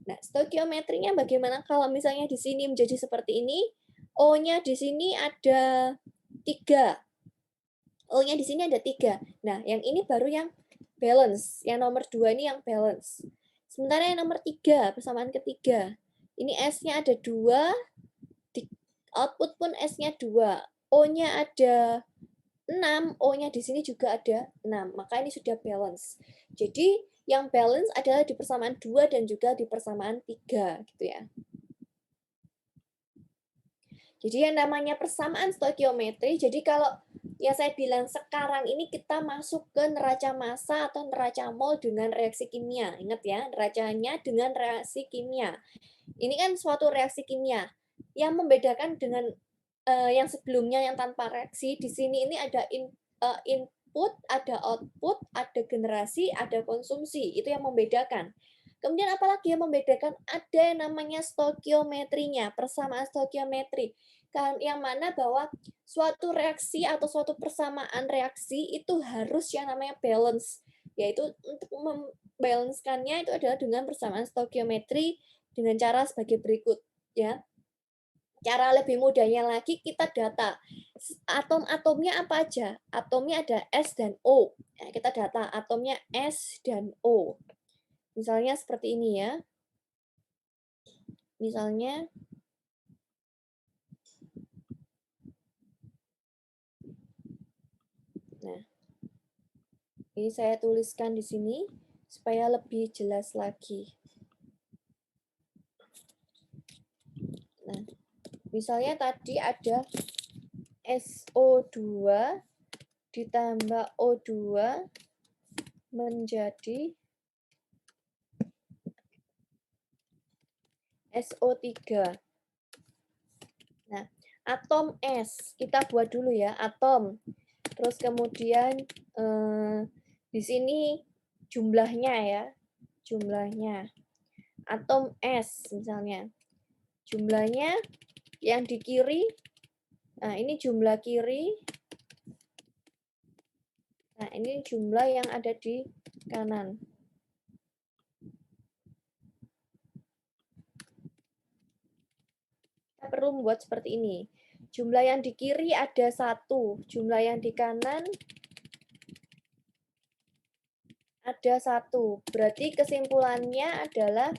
Nah, stoikiometrinya bagaimana kalau misalnya di sini menjadi seperti ini, O-nya di sini ada 3. O-nya di sini ada 3. Nah, yang ini baru yang balance. Yang nomor 2 ini yang balance. Sementara yang nomor 3, persamaan ketiga. Ini S-nya ada 2, di output pun S-nya 2. O-nya ada 6, O-nya di sini juga ada 6. Maka ini sudah balance. Jadi, yang balance adalah di persamaan 2 dan juga di persamaan 3. Gitu ya. Jadi, yang namanya persamaan stoikiometri, jadi kalau yang saya bilang sekarang ini kita masuk ke neraca massa atau neraca mol dengan reaksi kimia. Ingat ya, neracanya dengan reaksi kimia. Ini kan suatu reaksi kimia. Yang membedakan dengan yang sebelumnya yang tanpa reaksi, di sini ini ada input, ada output, ada generasi, ada konsumsi. Itu yang membedakan. Kemudian apalagi yang membedakan? Ada yang namanya stoikiometrinya, persamaan stoikiometri. Yang mana bahwa suatu reaksi atau suatu persamaan reaksi itu harus yang namanya balance. Yaitu untuk membalancekannya itu adalah dengan persamaan stoikiometri dengan cara sebagai berikut. Ya, cara lebih mudahnya lagi kita data atom-atomnya apa aja. Atomnya ada S dan O. Nah, kita data atomnya S dan O. Misalnya seperti ini ya. Misalnya nah, ini saya tuliskan di sini supaya lebih jelas lagi. Nah, misalnya tadi ada SO2 ditambah O2 menjadi SO3. Nah, atom S, kita buat dulu ya, atom. Terus kemudian di sini jumlahnya ya, jumlahnya. Atom S misalnya. Jumlahnya yang di kiri, nah ini jumlah kiri. Nah, ini jumlah yang ada di kanan. Kita perlu membuat seperti ini. Jumlah yang di kiri ada 1, jumlah yang di kanan ada 1. Berarti kesimpulannya adalah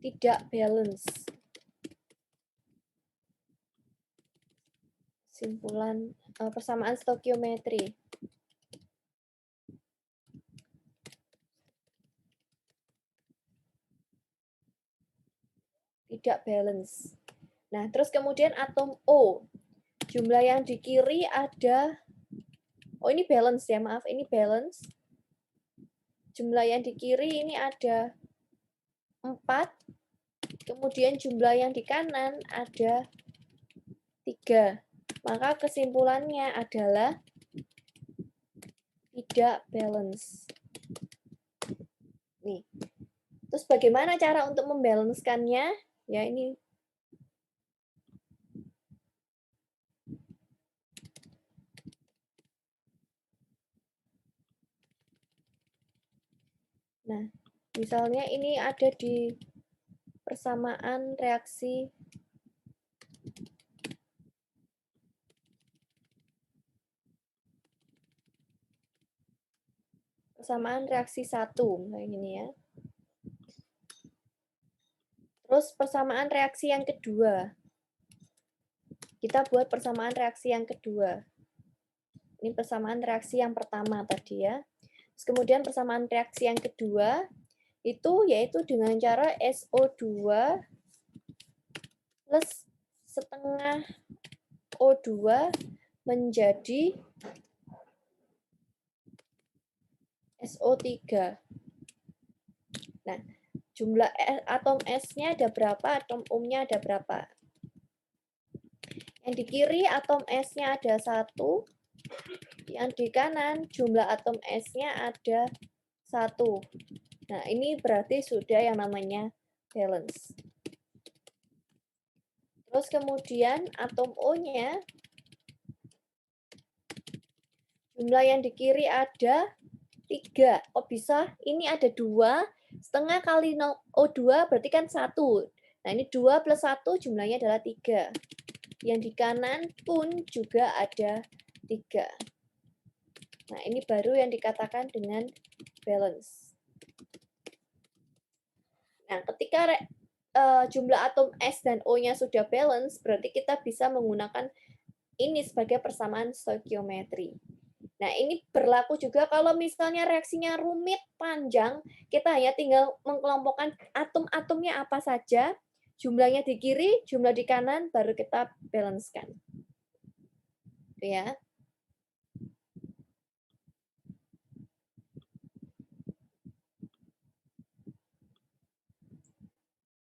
tidak balance. Kesimpulan persamaan stoikiometri. Tidak balance. Nah, terus kemudian atom O. Jumlah yang di kiri ada, oh ini balance ya, maaf, ini balance. Jumlah yang di kiri ini ada 4. Kemudian jumlah yang di kanan ada 3. Maka kesimpulannya adalah tidak balance. Nih. Terus bagaimana cara untuk membalancekannya? Ya, ini. Nah, misalnya ini ada di persamaan reaksi reaksi 1, kayak gini ya. Terus persamaan reaksi yang kedua. Kita buat persamaan reaksi yang kedua. Ini persamaan reaksi yang pertama tadi ya. Terus kemudian persamaan reaksi yang kedua itu yaitu dengan cara SO2 plus setengah O2 menjadi SO3. Nah, jumlah atom S-nya ada berapa, atom O-nya ada berapa. Yang di kiri atom S-nya ada 1, yang di kanan jumlah atom S-nya ada 1. Nah, ini berarti sudah yang namanya balance. Terus kemudian atom O-nya, jumlah yang di kiri ada 3. Oh bisa, ini ada 2, setengah kali O2 berarti kan 1. Nah, ini 2 plus 1 jumlahnya adalah 3. Yang di kanan pun juga ada 3. Nah, ini baru yang dikatakan dengan balance. Nah, ketika jumlah atom S dan O-nya sudah balance, berarti kita bisa menggunakan ini sebagai persamaan stoikiometri. Nah, ini berlaku juga kalau misalnya reaksinya rumit, panjang, kita hanya tinggal mengelompokkan atom-atomnya apa saja, jumlahnya di kiri, jumlah di kanan, baru kita balancekan. Ya.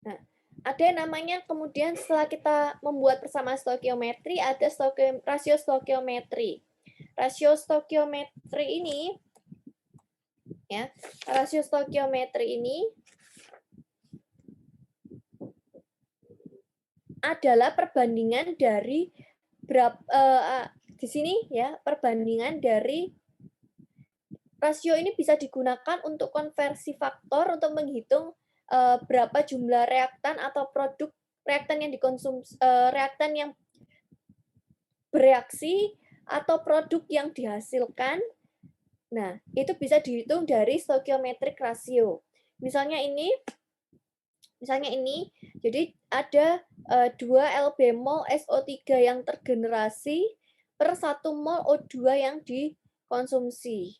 Nah, ada yang namanya kemudian setelah kita membuat persamaan stoikiometri, ada rasio stoikiometri. Rasio stoikiometri ini, ya, rasio stoikiometri ini adalah perbandingan dari di sini ya, perbandingan dari rasio ini bisa digunakan untuk konversi faktor untuk menghitung berapa jumlah reaktan atau produk reaktan yang dikonsumsi, reaktan yang bereaksi atau produk yang dihasilkan. Nah, itu bisa dihitung dari stoichiometric ratio. Misalnya ini, jadi ada 2 lb mol SO3 yang tergenerasi per 1 mol O2 yang dikonsumsi.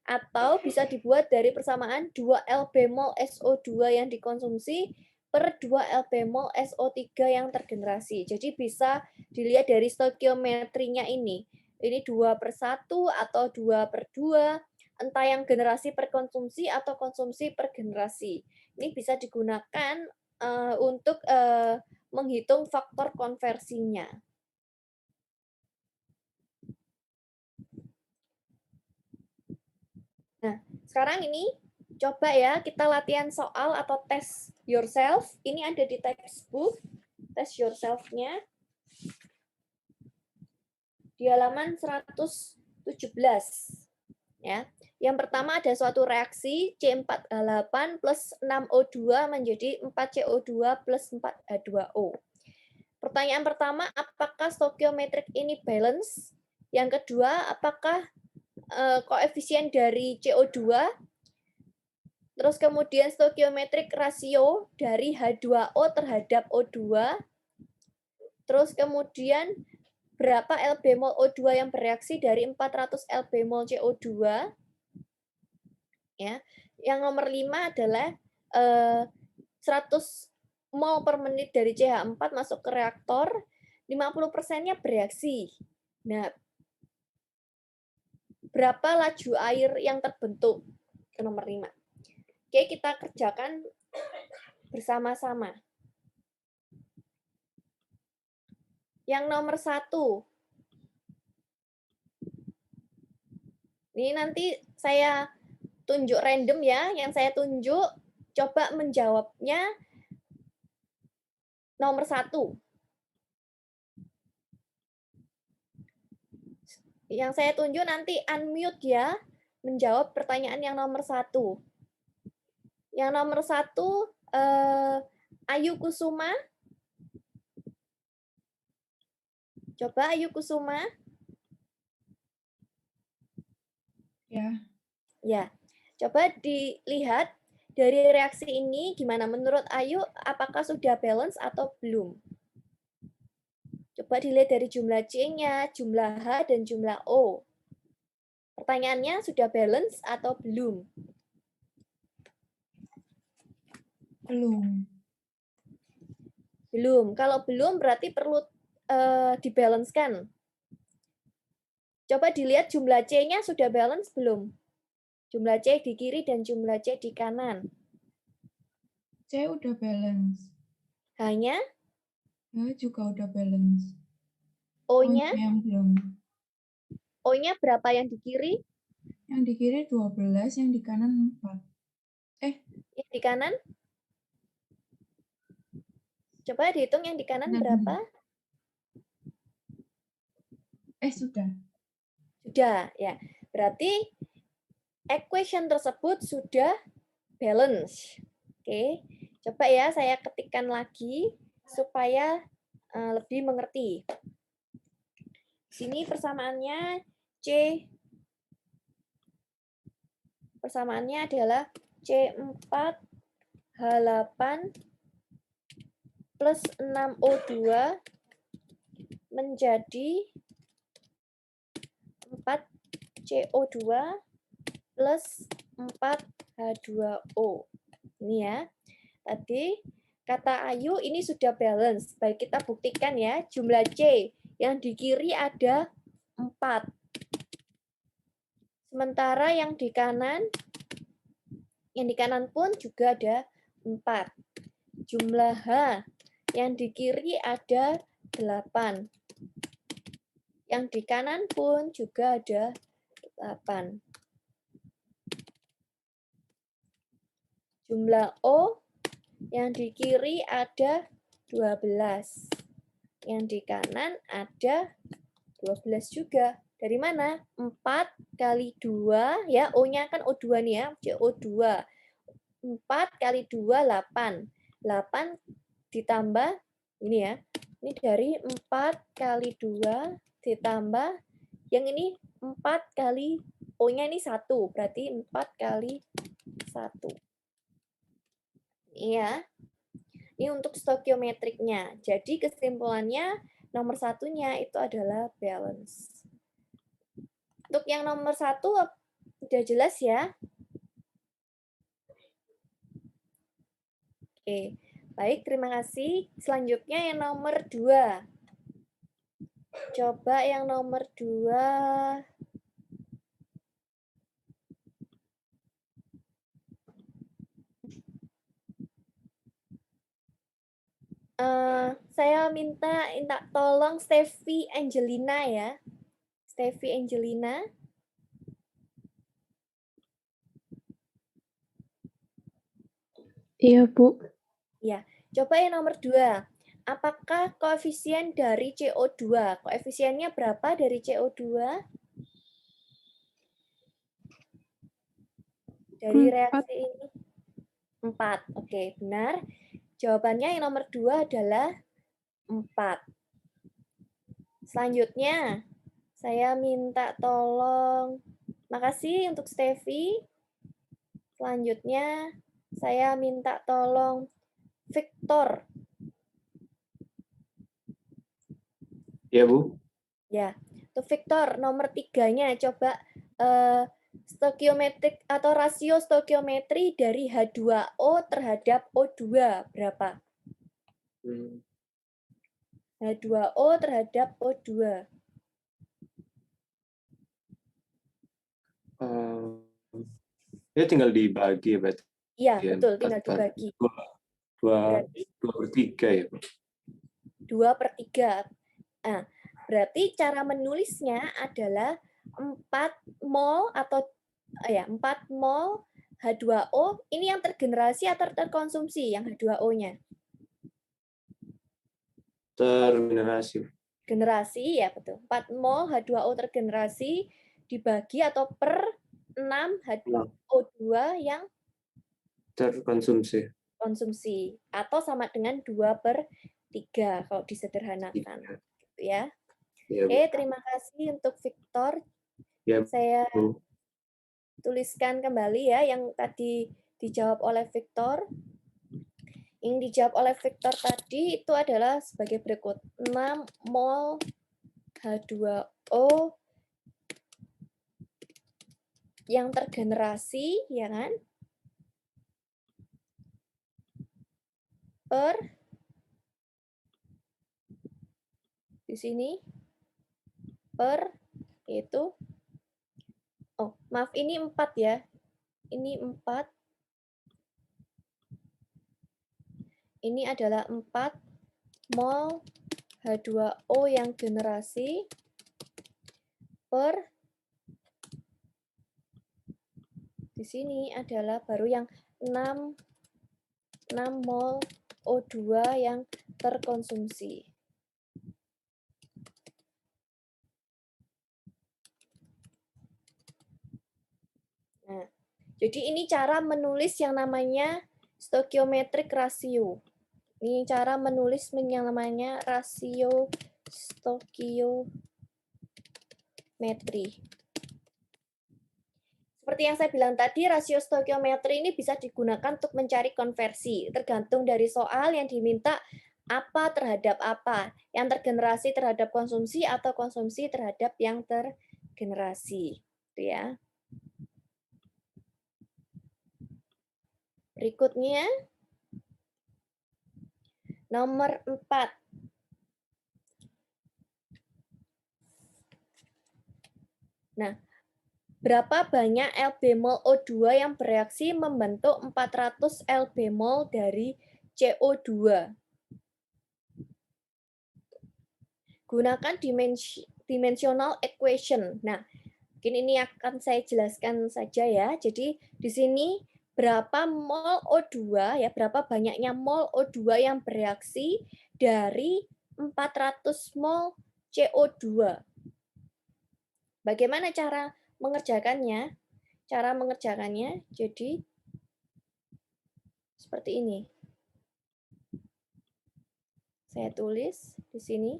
Atau bisa dibuat dari persamaan 2 lb mol SO2 yang dikonsumsi per 2 lb mol SO3 yang tergenerasi. Jadi bisa dilihat dari stoikiometrinya ini. Ini 2/1 atau 2/2, entah yang generasi per konsumsi atau konsumsi per generasi. Ini bisa digunakan untuk menghitung faktor konversinya. Nah, sekarang ini coba ya kita latihan soal atau test yourself. Ini ada di textbook, test yourself-nya. Di halaman 117. Ya. Yang pertama ada suatu reaksi C4H8 plus 6O2 menjadi 4CO2 plus 4H2O. Pertanyaan pertama, apakah stoikiometrik ini balance? Yang kedua, apakah koefisien dari CO2? Terus kemudian stoikiometrik rasio dari H2O terhadap O2. Terus kemudian berapa lb mol O2 yang bereaksi dari 400 lb mol CO2. Ya. Yang nomor 5 adalah 100 mol per menit dari CH4 masuk ke reaktor, 50%-nya bereaksi. Nah, berapa laju air yang terbentuk? Ke nomor 5. Oke, kita kerjakan bersama-sama. Yang nomor 1. Ini nanti saya tunjuk random ya, yang saya tunjuk, coba menjawabnya nomor 1. Yang saya tunjuk nanti unmute ya, menjawab pertanyaan yang nomor 1. Yang nomor 1, Ayu Kusuma. Coba Ayu Kusuma. Ya. Ya, coba dilihat dari reaksi ini gimana menurut Ayu, apakah sudah balance atau belum? Coba dilihat dari jumlah C-nya, jumlah H, dan jumlah O. Pertanyaannya sudah balance atau belum? Belum. Belum. Kalau belum berarti perlu dibalance-kan. Coba dilihat jumlah C-nya sudah balance belum? Jumlah C di kiri dan jumlah C di kanan. C udah balance. Hanya H juga udah balance. O-nya, yang belum. O-nya berapa yang di kiri? Yang di kiri 12, yang di kanan 4. Yang di kanan? Coba dihitung yang di kanan berapa? Sudah. Sudah, ya. Berarti equation tersebut sudah balance. Oke. Coba ya saya ketikkan lagi supaya lebih mengerti. Sini persamaannya persamaannya adalah C4H8 plus 6O2 menjadi 4CO2 plus 4H2O. Ini ya. Tadi kata Ayu ini sudah balance. Baik, kita buktikan ya. Jumlah C yang di kiri ada 4. Sementara yang di kanan pun juga ada 4. Jumlah H yang di kiri ada 8. Yang di kanan pun juga ada 8. Jumlah O yang di kiri ada 12. Yang di kanan ada 12 juga. Dari mana? 4 kali 2, ya, O-nya kan O2 nih ya, CO2. 4 kali 2, 8. 8 ditambah, ini ya, ini dari 4 kali 2 ditambah, yang ini 4 kali, O-nya ini 1, berarti 4 kali 1. Iya. Ini untuk stokiometriknya. Jadi kesimpulannya nomor satunya itu adalah balance. Untuk yang nomor 1 udah jelas ya? Oke, baik, terima kasih. Selanjutnya yang nomor 2. Coba yang nomor 2. Saya minta tolong Steffi Angelina ya. Steffi Angelina. Iya, Bu. Ya, coba yang nomor 2. Apakah koefisien dari CO2? Koefisiennya berapa dari CO2? Dari reaksi ini? 4. Oke, benar. Jawabannya yang nomor 2 adalah 4. Selanjutnya, saya minta tolong, makasih untuk Steffi. Selanjutnya, saya minta tolong Victor. Ya, Bu. Ya, untuk Victor, nomor 3-nya coba stokiometrik atau rasio stokiometri dari H2O terhadap O2 berapa? H2O terhadap O2. Ya tinggal dibagi ya, berarti. Iya, Ya, betul, tinggal dibagi. 2/3 ya, Bu. 2/3. Nah, berarti cara menulisnya adalah 4 mol atau ya 4 mol H2O ini yang tergenerasi atau terkonsumsi yang H2O-nya? Tergenerasi. Generasi ya betul. 4 mol H2O tergenerasi dibagi atau per 6 H2O2 yang Terkonsumsi. konsumsi atau sama dengan 2/3 kalau disederhanakan. Gitu ya. Ya, Oke, Bu. terima kasih untuk Victor. Ya, Saya Bu. tuliskan kembali ya yang tadi dijawab oleh Victor. Yang dijawab oleh Victor tadi itu adalah sebagai berikut. 6 mol H2O yang tergenerasi, ya kan? Per di sini per itu maaf ini 4 ya. Ini 4. Ini adalah 4 mol H2O yang generasi per di sini adalah baru yang 6 mol O2 yang terkonsumsi. Nah, jadi ini cara menulis yang namanya stoichiometric ratio. Ini cara menulis yang namanya rasio stoichiometri. Seperti yang saya bilang tadi, rasio stoichiometri ini bisa digunakan untuk mencari konversi. Tergantung dari soal yang diminta apa terhadap apa. Yang tergenerasi terhadap konsumsi atau konsumsi terhadap yang tergenerasi. Gitu ya. Berikutnya, nomor 4. Nah, berapa banyak Lb-mol O2 yang bereaksi membentuk 400 Lb-mol dari CO2? Gunakan dimensional equation. Nah, mungkin ini akan saya jelaskan saja ya. Jadi, di sini berapa mol O2 ya, berapa banyaknya mol O2 yang bereaksi dari 400 mol CO2. Bagaimana cara mengerjakannya? Cara mengerjakannya jadi seperti ini. Saya tulis di sini.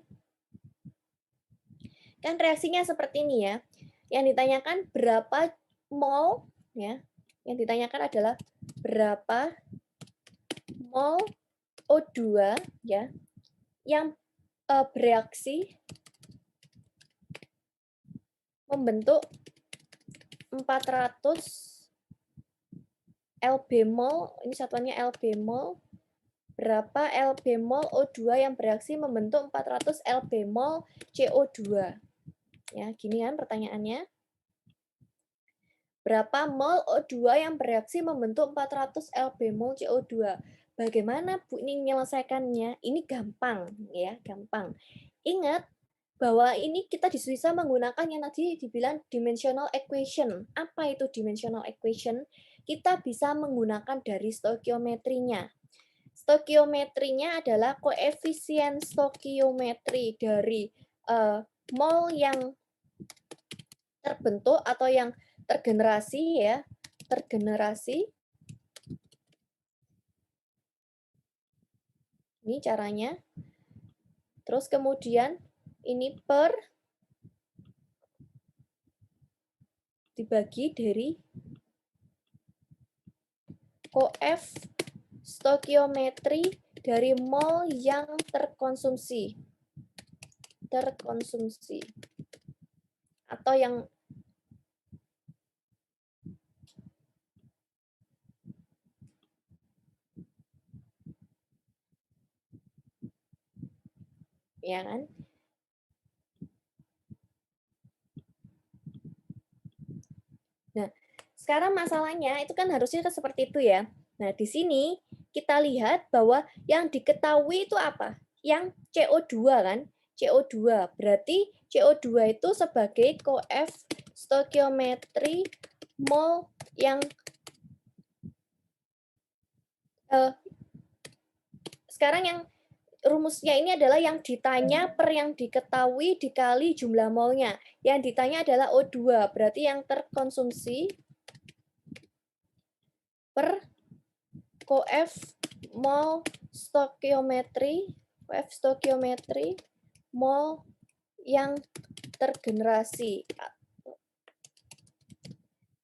Kan reaksinya seperti ini ya. Yang ditanyakan berapa mol ya. Yang ditanyakan adalah berapa mol O2 ya yang bereaksi membentuk 400 Lb-mol, ini satuannya Lb-mol. Berapa Lb-mol O2 yang bereaksi membentuk 400 Lb-mol CO2? Ya, gini kan pertanyaannya. Berapa mol O2 yang bereaksi membentuk 400 Lb-mol CO2? Bagaimana Bu ini menyelesaikannya? Ini gampang ya, gampang. Ingat bahwa ini kita bisa menggunakan yang tadi dibilang dimensional equation. Apa itu dimensional equation? Kita bisa menggunakan dari stoikiometrinya. Stoikiometrinya adalah koefisien stoikiometri dari mol yang terbentuk atau yang tergenerasi ya, tergenerasi. Ini caranya. Terus kemudian ini per dibagi dari koef stoikiometri dari mol yang terkonsumsi. Terkonsumsi. Atau yang ya kan? Nah, sekarang masalahnya itu kan harusnya seperti itu ya. Nah, di sini kita lihat bahwa yang diketahui itu apa? Yang CO2 kan? CO2. Berarti CO2 itu sebagai koef stoikiometri mol yang sekarang yang rumusnya ini adalah yang ditanya per yang diketahui dikali jumlah molnya. Yang ditanya adalah O2, berarti yang terkonsumsi per koef mol stokiometri, mol yang tergenerasi.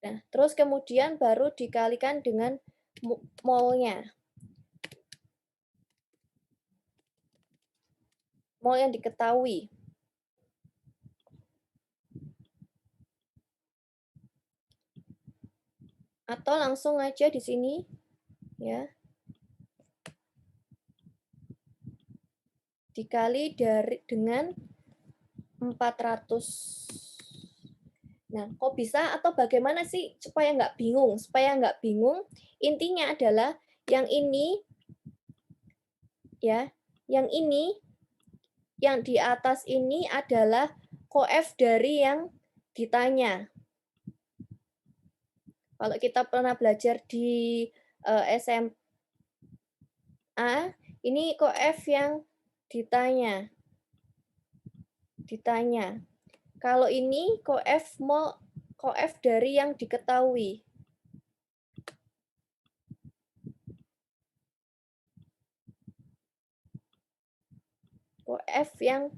Nah, terus kemudian baru dikalikan dengan molnya. Mol yang diketahui. Atau langsung aja di sini, ya. Dikali dengan 400. Nah, kok bisa atau bagaimana sih supaya nggak bingung? Supaya nggak bingung, intinya adalah yang ini, ya, yang ini, yang di atas ini adalah koef dari yang ditanya. Kalau kita pernah belajar di SMA, ini koef yang ditanya. Kalau ini koef dari yang diketahui. Koef yang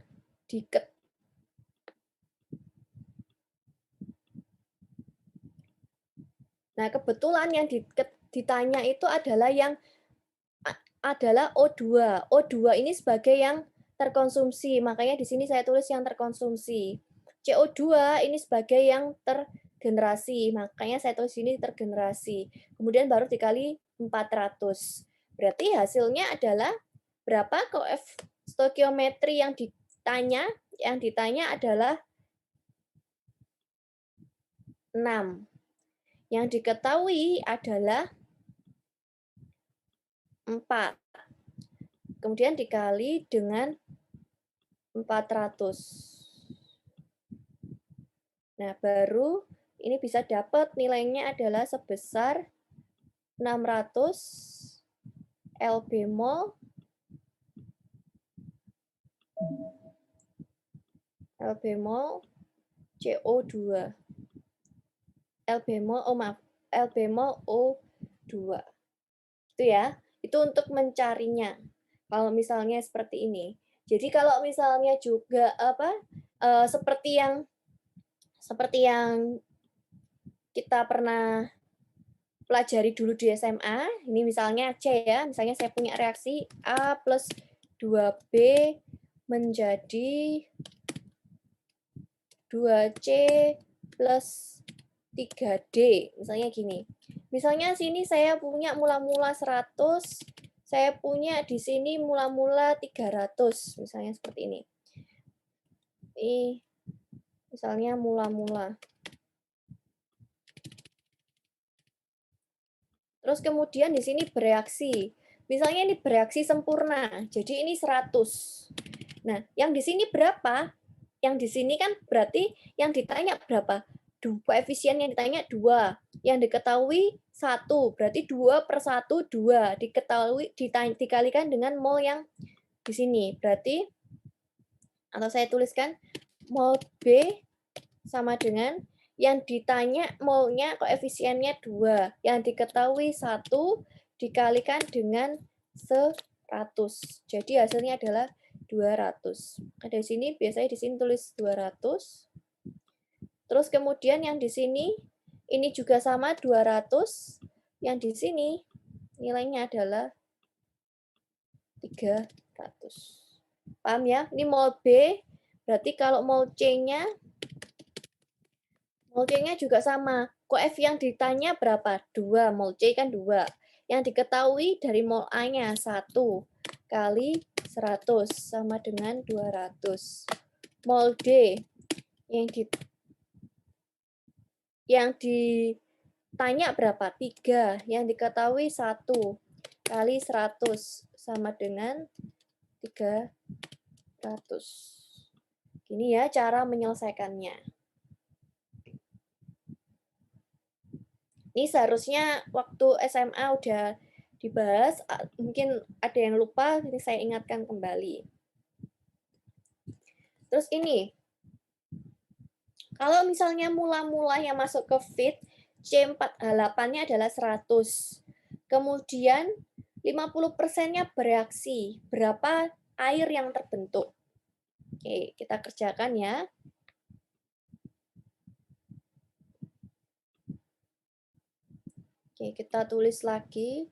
Nah, kebetulan yang ditanya itu adalah O2. O2 ini sebagai yang terkonsumsi, makanya di sini saya tulis yang terkonsumsi. CO2 ini sebagai yang tergenerasi, makanya saya tulis sini tergenerasi. Kemudian baru dikali 400. Berarti hasilnya adalah berapa koef stokiometri yang ditanya? Yang ditanya adalah 6. Yang diketahui adalah 4. Kemudian dikali dengan 400. Nah, baru ini bisa dapat nilainya adalah sebesar 600 lb mol CO2. lb mol O2. Itu ya. Itu untuk mencarinya. Kalau misalnya seperti ini. Jadi kalau misalnya juga seperti yang kita pernah pelajari dulu di SMA, ini misalnya C ya, misalnya saya punya reaksi A plus 2B menjadi 2C plus 3D, misalnya gini. Misalnya sini saya punya mula-mula 100, saya punya di sini mula-mula 300, misalnya seperti ini. Ini misalnya mula-mula. Terus kemudian di sini bereaksi. Misalnya ini bereaksi sempurna, jadi ini 100. Nah, yang di sini berapa? Yang di sini kan berarti yang ditanya berapa? Koefisien yang ditanya 2. Yang diketahui 1. Berarti 2 per 1, 2. Dikalikan dengan mol yang di sini. Berarti, atau saya tuliskan, mol B sama dengan yang ditanya molnya koefisiennya 2. Yang diketahui 1 dikalikan dengan 100. Jadi hasilnya adalah 200. Ada di sini, biasanya di sini tulis 200. Terus kemudian yang di sini, ini juga sama 200. Yang di sini, nilainya adalah 300. Paham ya? Ini mol B, berarti kalau mol C-nya juga sama. Koef yang ditanya berapa? 2. Mol C kan 2. Yang diketahui dari mol A-nya 1 kali 100 sama dengan 200. Mol D yang ditanya berapa? 3. Yang diketahui 1 kali 100 sama dengan 300. Gini ya cara menyelesaikannya. Ini seharusnya waktu SMA udah dibahas, mungkin ada yang lupa, ini saya ingatkan kembali. Terus ini, kalau misalnya mula-mula yang masuk ke fit, C4H8-nya adalah 100. Kemudian 50%-nya bereaksi. Berapa air yang terbentuk? Oke, kita kerjakan ya. Oke, kita tulis lagi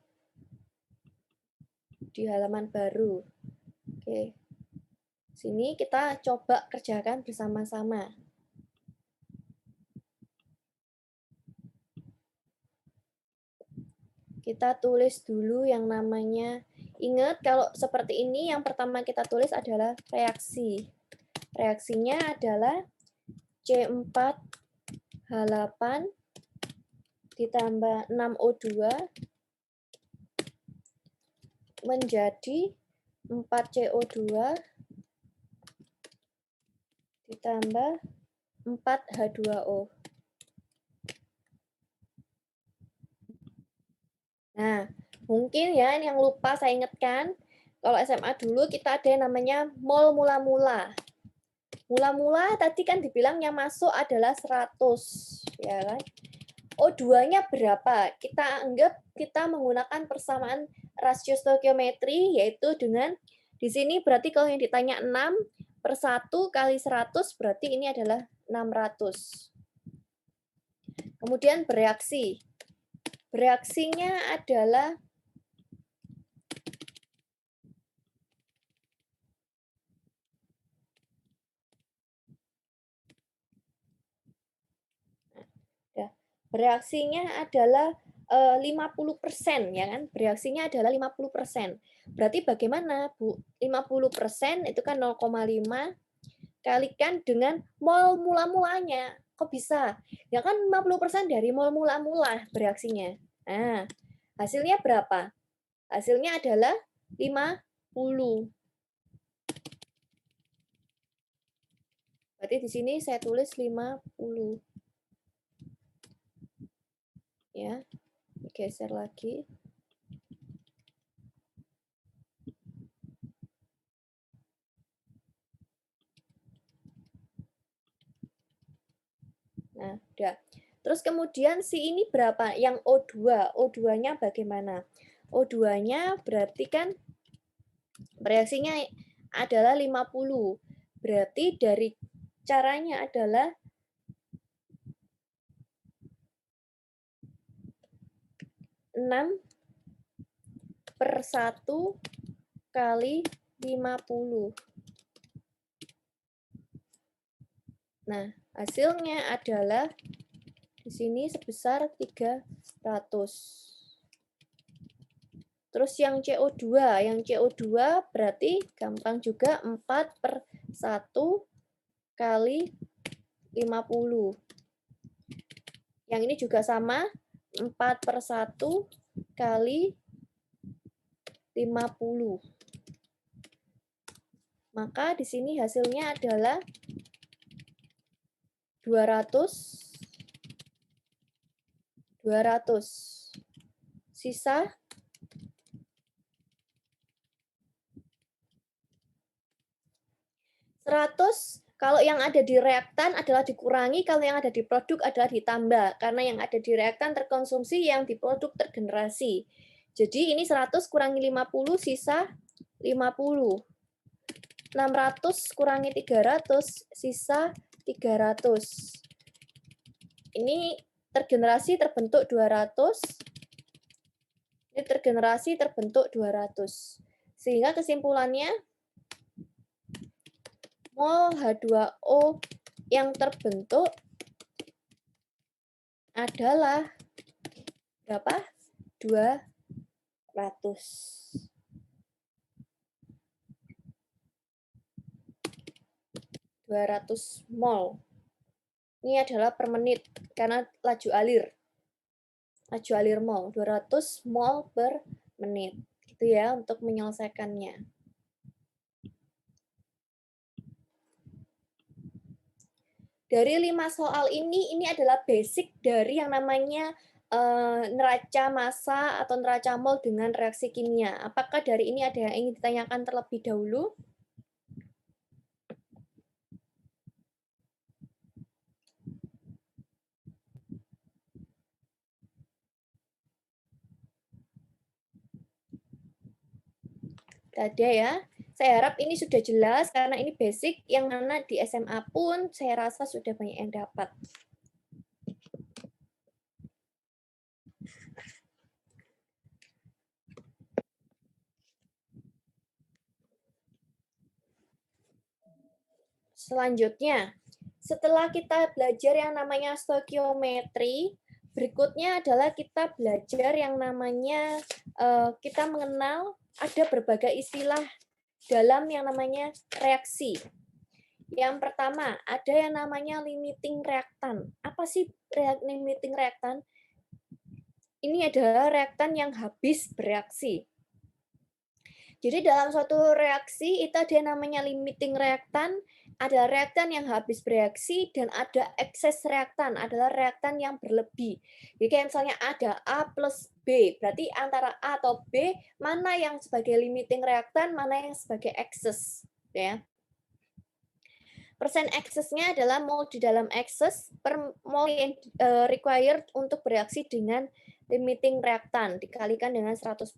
di halaman baru. Oke. Sini kita coba kerjakan bersama-sama. Kita tulis dulu yang namanya, ingat kalau seperti ini yang pertama kita tulis adalah reaksi. Reaksinya adalah C4H8 ditambah 6O2 menjadi 4CO2 ditambah 4H2O. Nah, mungkin ya yang lupa saya ingatkan, kalau SMA dulu kita ada yang namanya mol mula-mula. Mula-mula tadi kan dibilang yang masuk adalah 100, ya kan? O2-nya berapa? Kita anggap kita menggunakan persamaan rasio stoikiometri, yaitu dengan, di sini berarti kalau yang ditanya 6/1 kali 100, berarti ini adalah 600. Kemudian bereaksi. Bereaksinya adalah bereaksinya adalah 50%, ya kan? Bereaksinya adalah 50%. Berarti bagaimana, Bu? 50% itu kan 0,5 kalikan dengan mol mula-mulanya. Kok bisa? Ya kan 50% dari mol mula-mula bereaksinya. Nah, hasilnya berapa? Hasilnya adalah 50. Berarti di sini saya tulis 50. Ya, geser lagi. Nah, udah. Terus kemudian si ini berapa? Yang O2. O2-nya bagaimana? O2-nya berarti kan bereaksinya adalah 50. Berarti dari caranya adalah 6/1 kali 50. Nah, hasilnya adalah di sini sebesar 300. Terus yang CO2 berarti gampang juga 4/1 kali 50. Yang ini juga sama, 4/1 kali 50. Maka di sini hasilnya adalah 200. Sisa 100. Kalau yang ada di reaktan adalah dikurangi, kalau yang ada di produk adalah ditambah. Karena yang ada di reaktan terkonsumsi, yang di produk tergenerasi. Jadi ini 100 kurangi 50, sisa 50. 600 kurangi 300, sisa 300. Ini tergenerasi terbentuk 200. Ini tergenerasi terbentuk 200. Sehingga kesimpulannya, mol H2O yang terbentuk adalah berapa? 200. 200 mol. Ini adalah per menit karena laju alir. Laju alir mol, 200 mol per menit. Gitu ya untuk menyelesaikannya. Dari 5 soal ini adalah basic dari yang namanya neraca massa atau neraca mol dengan reaksi kimia. Apakah dari ini ada yang ingin ditanyakan terlebih dahulu? Ada ya. Saya harap ini sudah jelas karena ini basic yang mana di SMA pun saya rasa sudah banyak yang dapat. Selanjutnya, setelah kita belajar yang namanya stoikiometri, berikutnya adalah kita belajar yang namanya kita mengenal ada berbagai istilah dalam yang namanya reaksi. Yang pertama, ada yang namanya limiting reaktan. Apa sih limiting reaktan? Ini adalah reaktan yang habis bereaksi. Jadi dalam suatu reaksi itu ada yang namanya limiting reaktan, ada reaktan yang habis bereaksi, dan ada ekses reaktan, adalah reaktan yang berlebih. Jadi kayak misalnya ada A plus B, berarti antara A atau B, mana yang sebagai limiting reaktan, mana yang sebagai ekses. Ya. Persen eksesnya adalah mol di dalam ekses per mol yang required untuk bereaksi dengan limiting reaktan, dikalikan dengan 100%.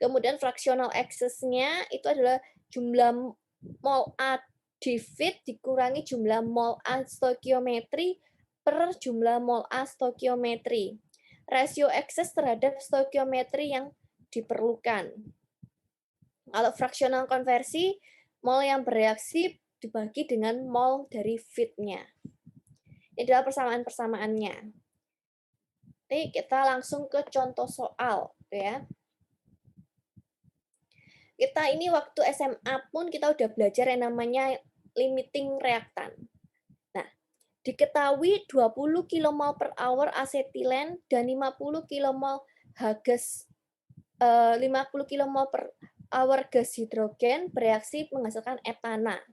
Kemudian fraksional eksesnya itu adalah jumlah mol A di feed dikurangi jumlah mol A stoikiometri per jumlah mol A stoikiometri. Rasio ekses terhadap stoikiometri yang diperlukan. Kalau fraksional konversi, mol yang bereaksi dibagi dengan mol dari feed-nya. Ini adalah persamaan-persamaannya. Ini kita langsung ke contoh soal, ya. Kita ini waktu SMA pun kita udah belajar yang namanya limiting reaktan. Nah, diketahui 20 kmol per hour asetilen dan 50 kmol gas 50 kmol per hour gas hidrogen bereaksi menghasilkan etana.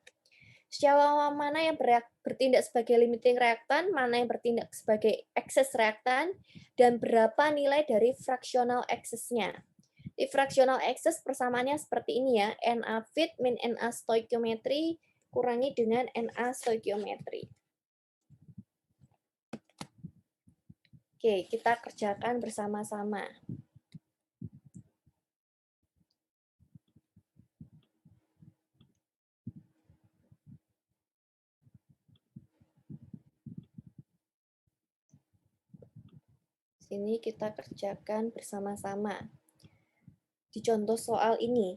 Sejauh mana yang bertindak sebagai limiting reaktan, mana yang bertindak sebagai ekses reaktan, dan berapa nilai dari fraksional eksesnya. Di fraksional ekses persamaannya seperti ini ya, Na feed min Na stoikiometri kurangi dengan Na stoikiometri. Oke, kita kerjakan bersama-sama. Sini kita kerjakan bersama-sama. Di contoh soal ini.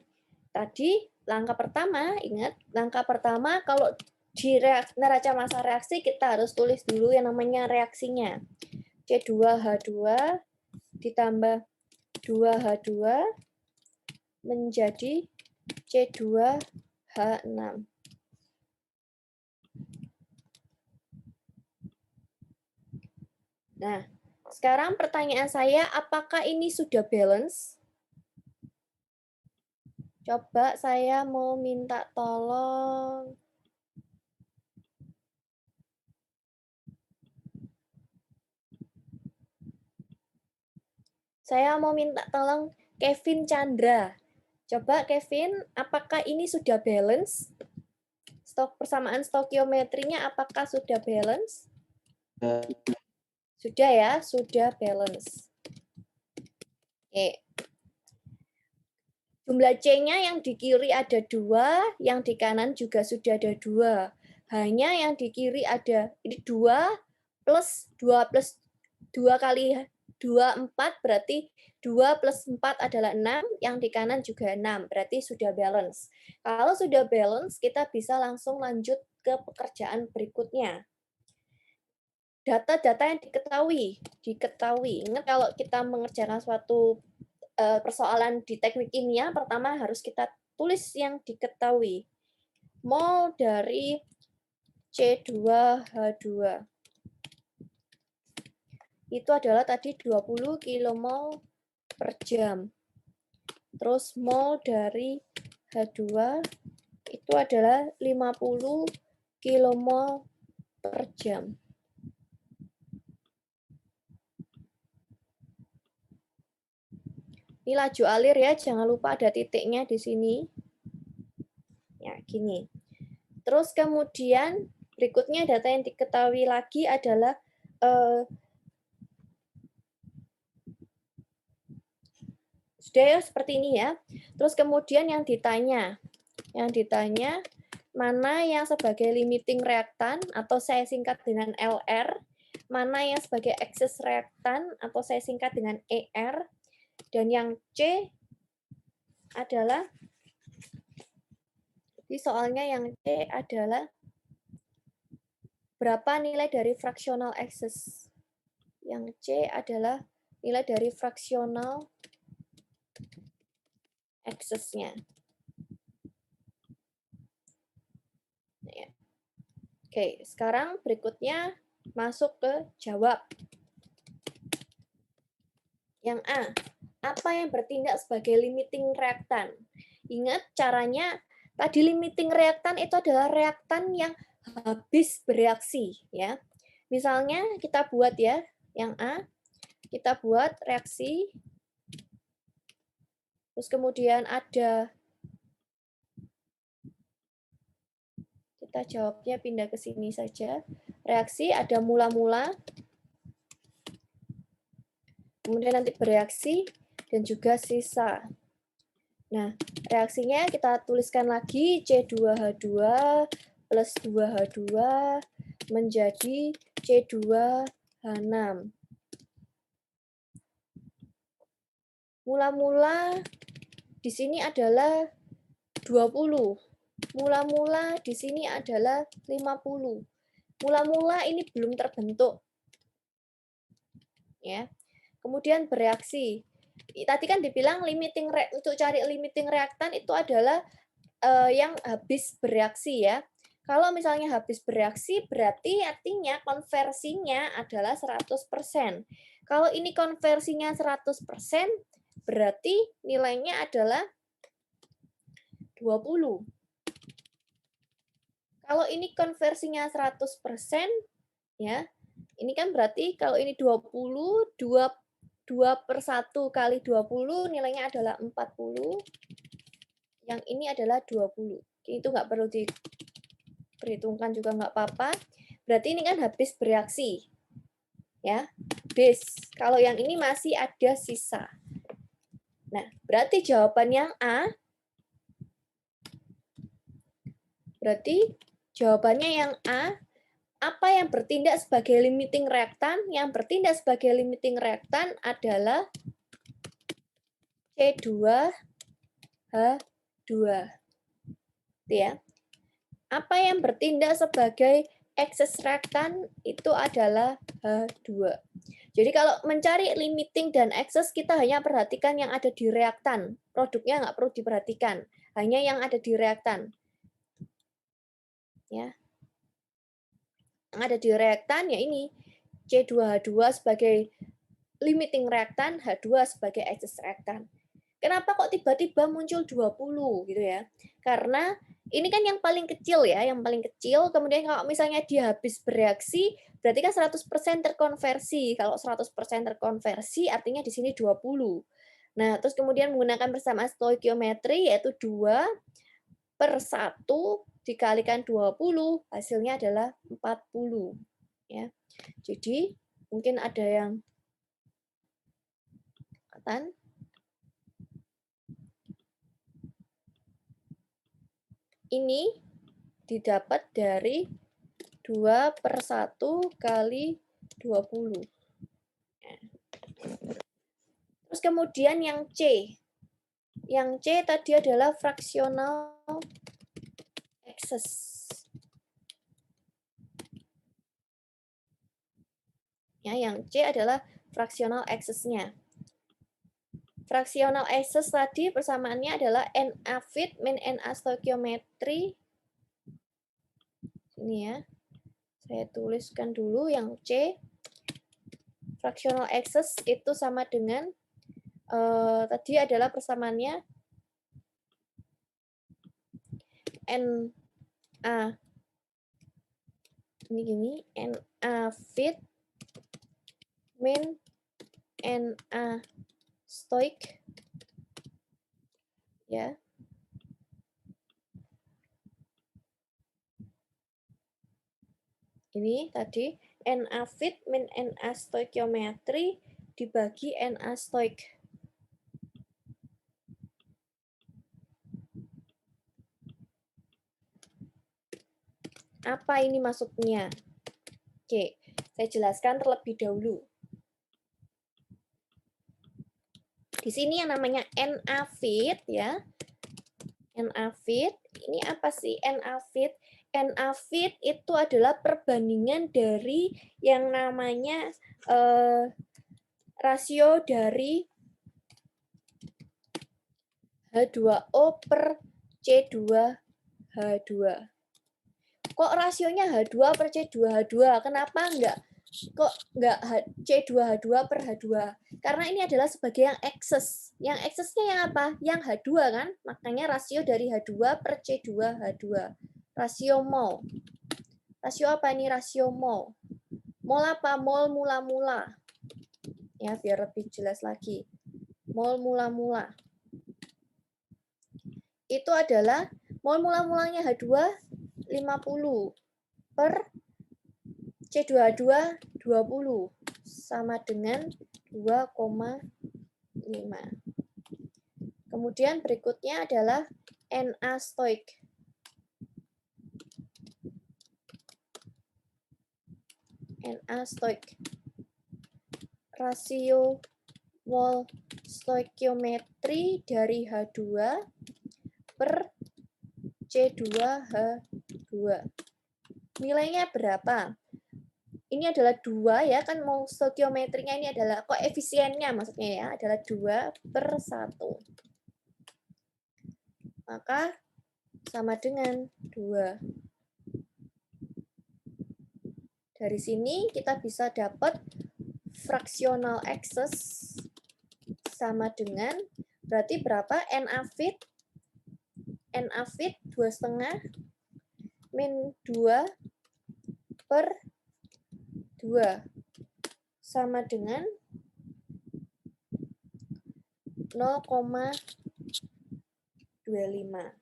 Tadi langkah pertama, ingat, langkah pertama kalau di neraca massa reaksi kita harus tulis dulu yang namanya reaksinya. C2H2 ditambah 2H2 menjadi C2H6. Nah, sekarang pertanyaan saya, apakah ini sudah balance? Coba saya mau minta tolong. Saya mau minta tolong Kevin Chandra. Coba Kevin, apakah ini sudah balance? Persamaan stokiometrinya apakah sudah balance? Sudah ya, sudah balance. Oke. Jumlah C-nya yang di kiri ada 2, yang di kanan juga sudah ada 2. Hanya yang di kiri ada ini 2 plus 2 kali 2, 4, berarti 2 plus 4 adalah 6, yang di kanan juga 6, berarti sudah balance. Kalau sudah balance, kita bisa langsung lanjut ke pekerjaan berikutnya. Data-data yang diketahui. Ingat kalau kita mengerjakan suatu persoalan di teknik kimia, pertama harus kita tulis yang diketahui. Mol dari C2H2 itu adalah tadi 20 kmol per jam. Terus mol dari H2 itu adalah 50 kmol per jam. Ini laju alir ya, jangan lupa ada titiknya di sini. Ya, gini. Terus kemudian berikutnya data yang diketahui lagi adalah sudah ya seperti ini ya. Terus kemudian yang ditanya mana yang sebagai limiting reaktan atau saya singkat dengan LR, mana yang sebagai excess reaktan atau saya singkat dengan ER, dan yang C adalah di soalnya yang C adalah berapa nilai dari fractional excess. Yang C adalah nilai dari fractional excess-nya. Oke, sekarang berikutnya masuk ke jawab. Yang A, apa yang bertindak sebagai limiting reaktan? Ingat caranya, tadi limiting reaktan itu adalah reaktan yang habis bereaksi. Ya. Misalnya kita buat ya, yang A, kita buat reaksi, terus kemudian ada, kita jawabnya pindah ke sini saja. Reaksi ada mula-mula, kemudian nanti bereaksi, dan juga sisa. Nah, reaksinya kita tuliskan lagi C2H2 plus 2H2 menjadi C2H6. Mula-mula di sini adalah 20. Mula-mula di sini adalah 50. Mula-mula ini belum terbentuk. Ya. Kemudian bereaksi. Tadi kan dibilang untuk cari limiting reaktan itu adalah yang habis bereaksi ya. Kalau misalnya habis bereaksi berarti artinya konversinya adalah 100%. Kalau ini konversinya 100%, berarti nilainya adalah 20. Kalau ini konversinya 100%, ya, ini kan berarti kalau ini 20, 2/1 kali 20 nilainya adalah 40. Yang ini adalah 20. Itu nggak perlu diperhitungkan juga nggak apa-apa. Berarti ini kan habis bereaksi. Ya, habis. Kalau yang ini masih ada sisa. Nah, berarti jawaban yang A. Berarti jawabannya yang A. Apa yang bertindak sebagai limiting reaktan? Yang bertindak sebagai limiting reaktan adalah C2H2. Ya. Apa yang bertindak sebagai excess reaktan itu adalah H2. Jadi kalau mencari limiting dan excess kita hanya perhatikan yang ada di reaktan. Produknya nggak perlu diperhatikan. Hanya yang ada di reaktan. Ya. Yang ada di reaktan ya ini C2H2 sebagai limiting reaktan, H2 sebagai excess reaktan. Kenapa kok tiba-tiba muncul 20 gitu ya? Karena ini kan yang paling kecil ya, yang paling kecil. Kemudian kalau misalnya dia habis bereaksi, berarti kan 100% terkonversi. Kalau 100% terkonversi artinya di sini 20. Nah, terus kemudian menggunakan persamaan stoikiometri yaitu 2/1 dikalikan 20, hasilnya adalah 40. Ya. Jadi, mungkin ada yang katakan ini didapat dari 2/1 kali 20. Terus kemudian yang C. Yang C tadi adalah fractional excess. Ya, yang C adalah fractional excess-nya. Fractional excess tadi persamaannya adalah NA fit min NA stoikiometri. Ini ya. Saya tuliskan dulu yang C. Fractional excess itu sama dengan tadi adalah persamaannya NA ini gini, NA fit min NA stoik ya. Ini tadi Na fit min Na stoikiometri dibagi Na stoik. Apa ini maksudnya? Oke, saya jelaskan terlebih dahulu. Di sini yang namanya Na fit ya. Na fit, ini apa sih Na fit? Na fit itu adalah perbandingan dari yang namanya rasio dari H2O per C2H2. Kok rasionya H2 per C2H2? Kenapa kok enggak C2H2 per H2? Karena ini adalah sebagai yang excess. Yang excessnya yang apa? Yang H2 kan? Makanya rasio dari H2 per C2H2. Rasio mol. Rasio apa ini? Rasio mol. Mol apa? Mol mula-mula. Ya, biar lebih jelas lagi. Mol mula-mula. Itu adalah mol mula-mulanya H2 50 per C2H2 20 sama dengan 2,5. Kemudian berikutnya adalah Na stoik. Na stoik. Rasio mol stoikiometri dari H2 per C2H2. Nilainya berapa? Ini adalah 2 ya, kan mol stoikiometrinya ini adalah koefisiennya maksudnya ya, adalah 2/1. Maka sama dengan 2. Dari sini kita bisa dapat fractional excess sama dengan, berarti berapa? Na fit 2,5 min 2 per 2 sama dengan 0,25.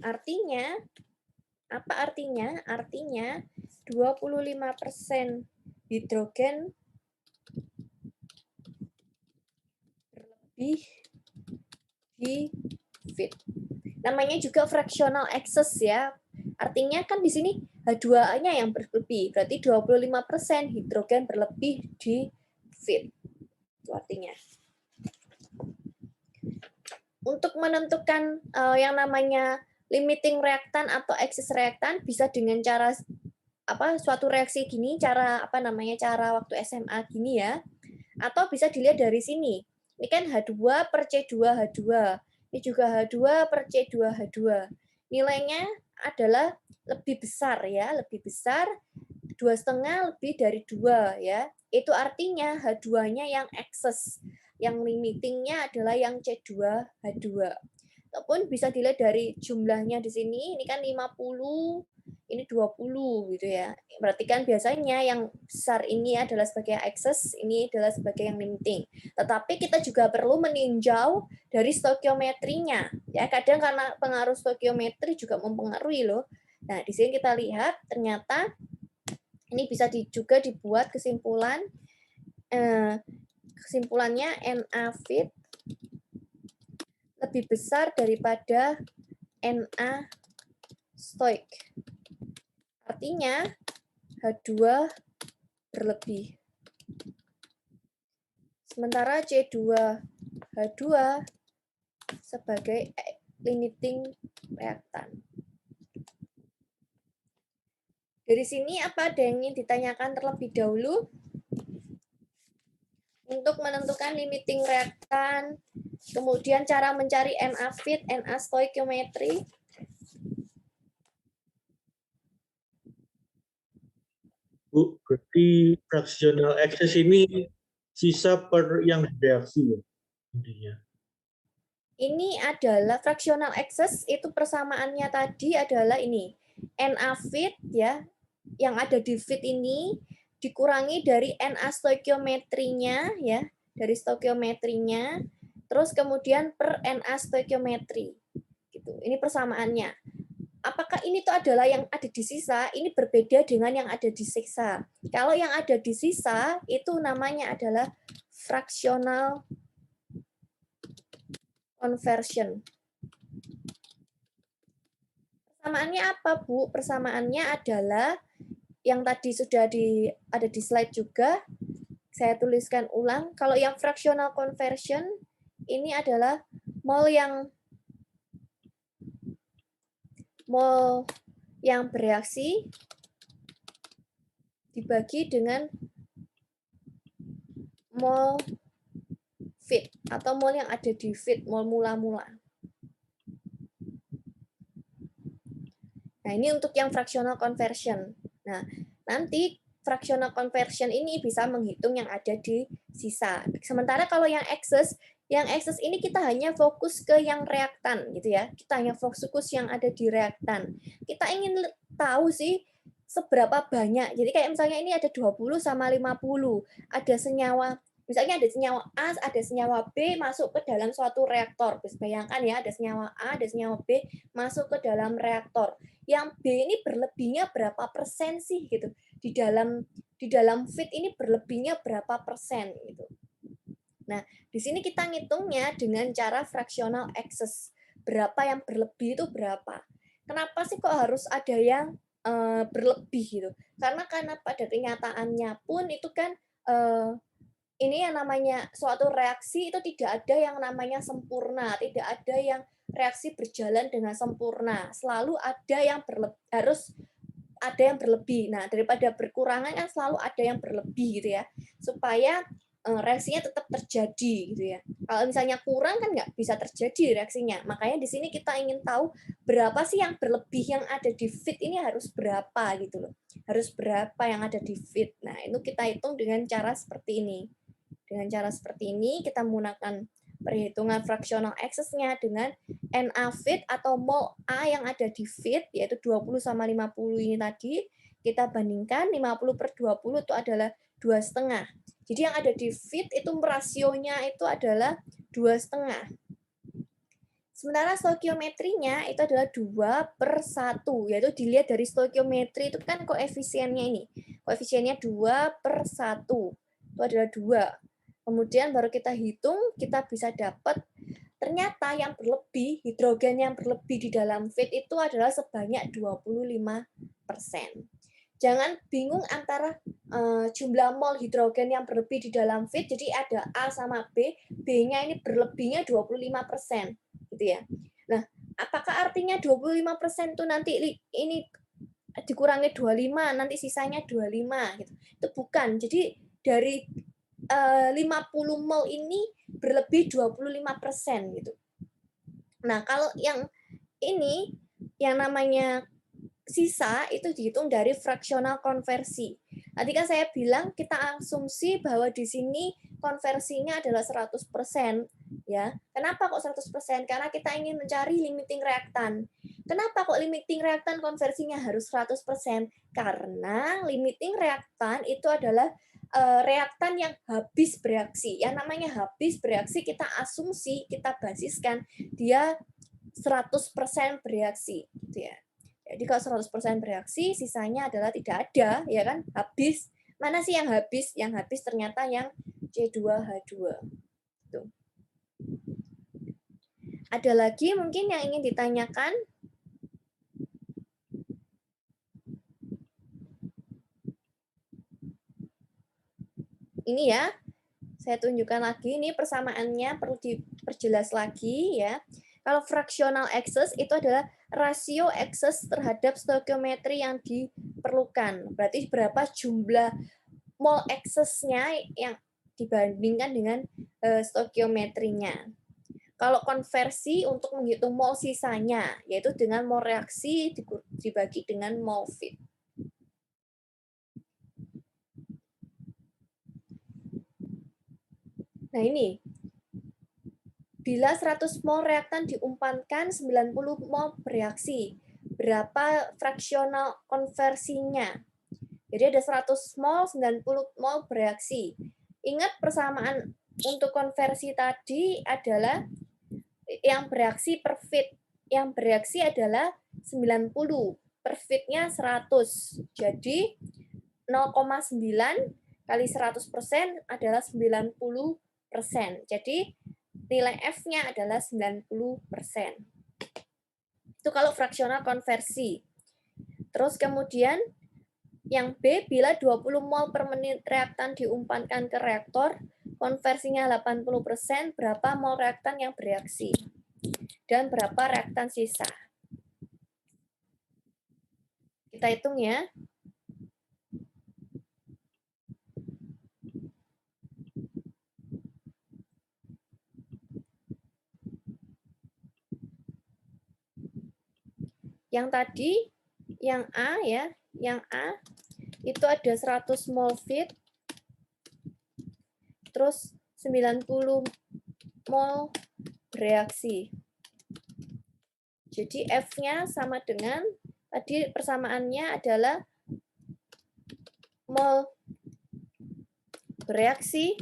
Artinya, apa artinya? Artinya 25% hidrogen berlebih di fit. Namanya juga fractional excess ya. Artinya kan di sini H2-nya yang berlebih, berarti 25% hidrogen berlebih di fit. Itu artinya. Untuk menentukan yang namanya limiting reaktan atau excess reaktan bisa dengan cara suatu reaksi gini, cara waktu SMA gini ya. Atau bisa dilihat dari sini. Ini kan H2 per C2H2. Ini juga H2 per C2H2. Nilainya adalah lebih besar ya, lebih besar 2,5 lebih dari 2 ya. Itu artinya H2-nya yang excess. Yang limitingnya adalah yang C2H2. Ataupun bisa dilihat dari jumlahnya di sini, ini kan 50, ini 20 gitu ya. Berarti kan biasanya yang besar ini adalah sebagai excess, ini adalah sebagai yang limiting. Tetapi kita juga perlu meninjau dari stoikiometrinya. Ya, kadang karena pengaruh stoikiometri juga mempengaruhi loh. Nah, di sini kita lihat ternyata ini bisa juga dibuat kesimpulan. Kesimpulannya Na fit lebih besar daripada Na stoik. Artinya H2 berlebih. Sementara C2H2 sebagai limiting reaktan. Dari sini apa ada yang ingin ditanyakan terlebih dahulu? Untuk menentukan limiting reaktan, kemudian cara mencari Na fit, Na stoikiometri. Bu, berarti fractional excess ini sisa per yang reaksi ya intinya. Ini adalah fractional excess, itu persamaannya tadi adalah ini. Na fit ya, yang ada di fit ini dikurangi dari Na stoikiometrinya ya, dari stoikiometrinya terus kemudian per Na stoikiometri. Gitu. Ini persamaannya. Apakah ini tuh adalah yang ada di sisa? Ini berbeda dengan yang ada di sisa. Kalau yang ada di sisa itu namanya adalah fractional conversion. Persamaannya apa, Bu? Persamaannya adalah yang tadi sudah ada di slide juga. Saya tuliskan ulang. Kalau yang fractional conversion ini adalah mol yang bereaksi dibagi dengan mol feed atau mol yang ada di feed, mol mula-mula. Nah, ini untuk yang fractional conversion. Nah, nanti fractional conversion ini bisa menghitung yang ada di sisa. Sementara kalau yang excess ini kita hanya fokus ke yang reaktan gitu ya. Kita hanya fokus yang ada di reaktan. Kita ingin tahu sih seberapa banyak. Jadi kayak misalnya ini ada 20 sama 50. Ada senyawa, misalnya ada senyawa A, ada senyawa B masuk ke dalam suatu reaktor. Bayangkan ya, ada senyawa A, ada senyawa B masuk ke dalam reaktor. Yang B ini berlebihnya berapa persen sih gitu. Di dalam feed ini berlebihnya berapa persen gitu. Nah, di sini kita ngitungnya dengan cara fractional excess. Berapa yang berlebih itu berapa? Kenapa sih kok harus ada yang berlebih gitu? Karena pada kenyataannya pun itu kan ini yang namanya suatu reaksi itu tidak ada yang namanya sempurna, tidak ada yang reaksi berjalan dengan sempurna. Selalu ada yang harus ada yang berlebih. Nah, daripada berkurangan kan selalu ada yang berlebih gitu ya. Supaya reaksinya tetap terjadi gitu ya. Kalau misalnya kurang kan nggak bisa terjadi reaksinya. Makanya di sini kita ingin tahu berapa sih yang berlebih yang ada di feed ini harus berapa gitu loh. Harus berapa yang ada di feed. Nah, itu kita hitung dengan cara seperti ini. Dengan cara seperti ini kita menggunakan perhitungan fractional excess-nya dengan Na feed atau mol A yang ada di feed yaitu 20 sama 50 ini tadi kita bandingkan 50 per 20 itu adalah 2,5. Jadi yang ada di feed itu rasionya itu adalah 2,5. Sementara stoikiometrinya itu adalah 2/1, yaitu dilihat dari stoikiometri itu kan koefisiennya ini. Koefisiennya 2/1, itu adalah 2. Kemudian baru kita hitung, kita bisa dapat ternyata yang berlebih, hidrogen yang berlebih di dalam feed itu adalah sebanyak 25%. Jangan bingung antara jumlah mol hidrogen yang berlebih di dalam feed, jadi ada A sama B, B-nya ini berlebihnya 25%, gitu ya. Nah, apakah artinya 25% itu nanti ini dikurangi 25, nanti sisanya 25 gitu. Itu bukan. Jadi dari 50 mol ini berlebih 25% gitu. Nah, kalau yang ini yang namanya sisa itu dihitung dari fractional konversi. Tadi kan saya bilang kita asumsi bahwa di sini konversinya adalah 100%, ya. Kenapa kok 100%? Karena kita ingin mencari limiting reaktan. Kenapa kok limiting reaktan konversinya harus 100%? Karena limiting reaktan itu adalah reaktan yang habis bereaksi. Yang namanya habis bereaksi kita asumsi, kita basiskan dia 100% bereaksi, gitu ya. Jadi kalau 100% bereaksi, sisanya adalah tidak ada, ya kan? Habis. Mana sih yang habis? Yang habis ternyata yang C2H2. Tuh. Ada lagi mungkin yang ingin ditanyakan? Ini ya, saya tunjukkan lagi. Ini persamaannya perlu diperjelas lagi ya. Kalau fractional excess itu adalah rasio excess terhadap stoikiometri yang diperlukan. Berarti berapa jumlah mol excess-nya yang dibandingkan dengan stoikiometrinya. Kalau konversi untuk menghitung mol sisanya, yaitu dengan mol reaksi dibagi dengan mol feed. Nah ini, bila 100 mol reaktan diumpankan 90 mol bereaksi, berapa fraksional konversinya? Jadi ada 100 mol, 90 mol bereaksi. Ingat persamaan untuk konversi tadi adalah yang bereaksi per feed. Yang bereaksi adalah 90, per feed-nya 100. Jadi 0,9 kali 100% adalah 90%. Jadi nilai F-nya adalah 90%. Itu kalau fraksional konversi. Terus kemudian yang B, bila 20 mol per menit reaktan diumpankan ke reaktor, konversinya 80%, berapa mol reaktan yang bereaksi? Dan berapa reaktan sisa? Kita hitung ya. Yang tadi, yang A ya, yang A itu ada 100 mol feed, terus 90 mol bereaksi. Jadi F-nya sama dengan, tadi persamaannya adalah mol bereaksi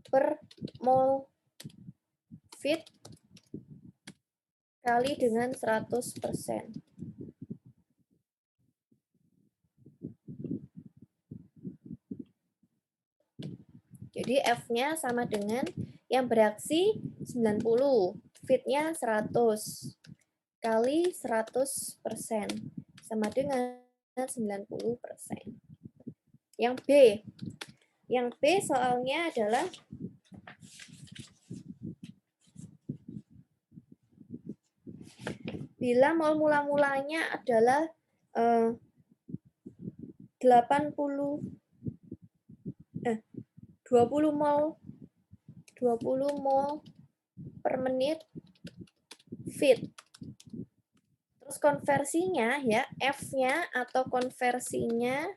per mol feed kali dengan 100%. Jadi F-nya sama dengan yang bereaksi 90, feed-nya 100 kali 100% sama dengan 90%. Yang B soalnya adalah bila mol mula-mulanya adalah 20 mol per menit feed. Terus konversinya ya, F-nya atau konversinya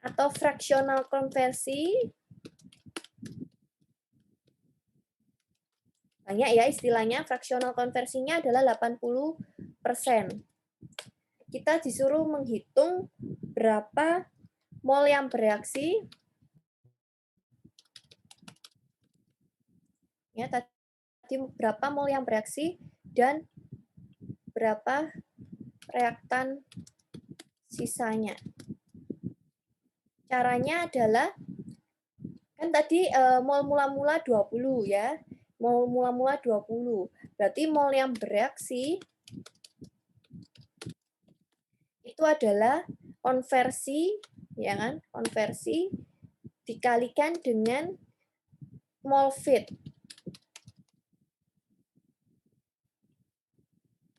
atau fraksional konversi, banyak ya istilahnya, fraksional konversinya adalah 80%. Kita disuruh menghitung berapa mol yang bereaksi. Ya, tadi berapa mol yang bereaksi dan berapa reaktan sisanya. Caranya adalah, kan tadi mol mula-mula 20 ya, mol mula-mula 20. Berarti mol yang bereaksi itu adalah konversi, ya kan? Konversi dikalikan dengan mol feed.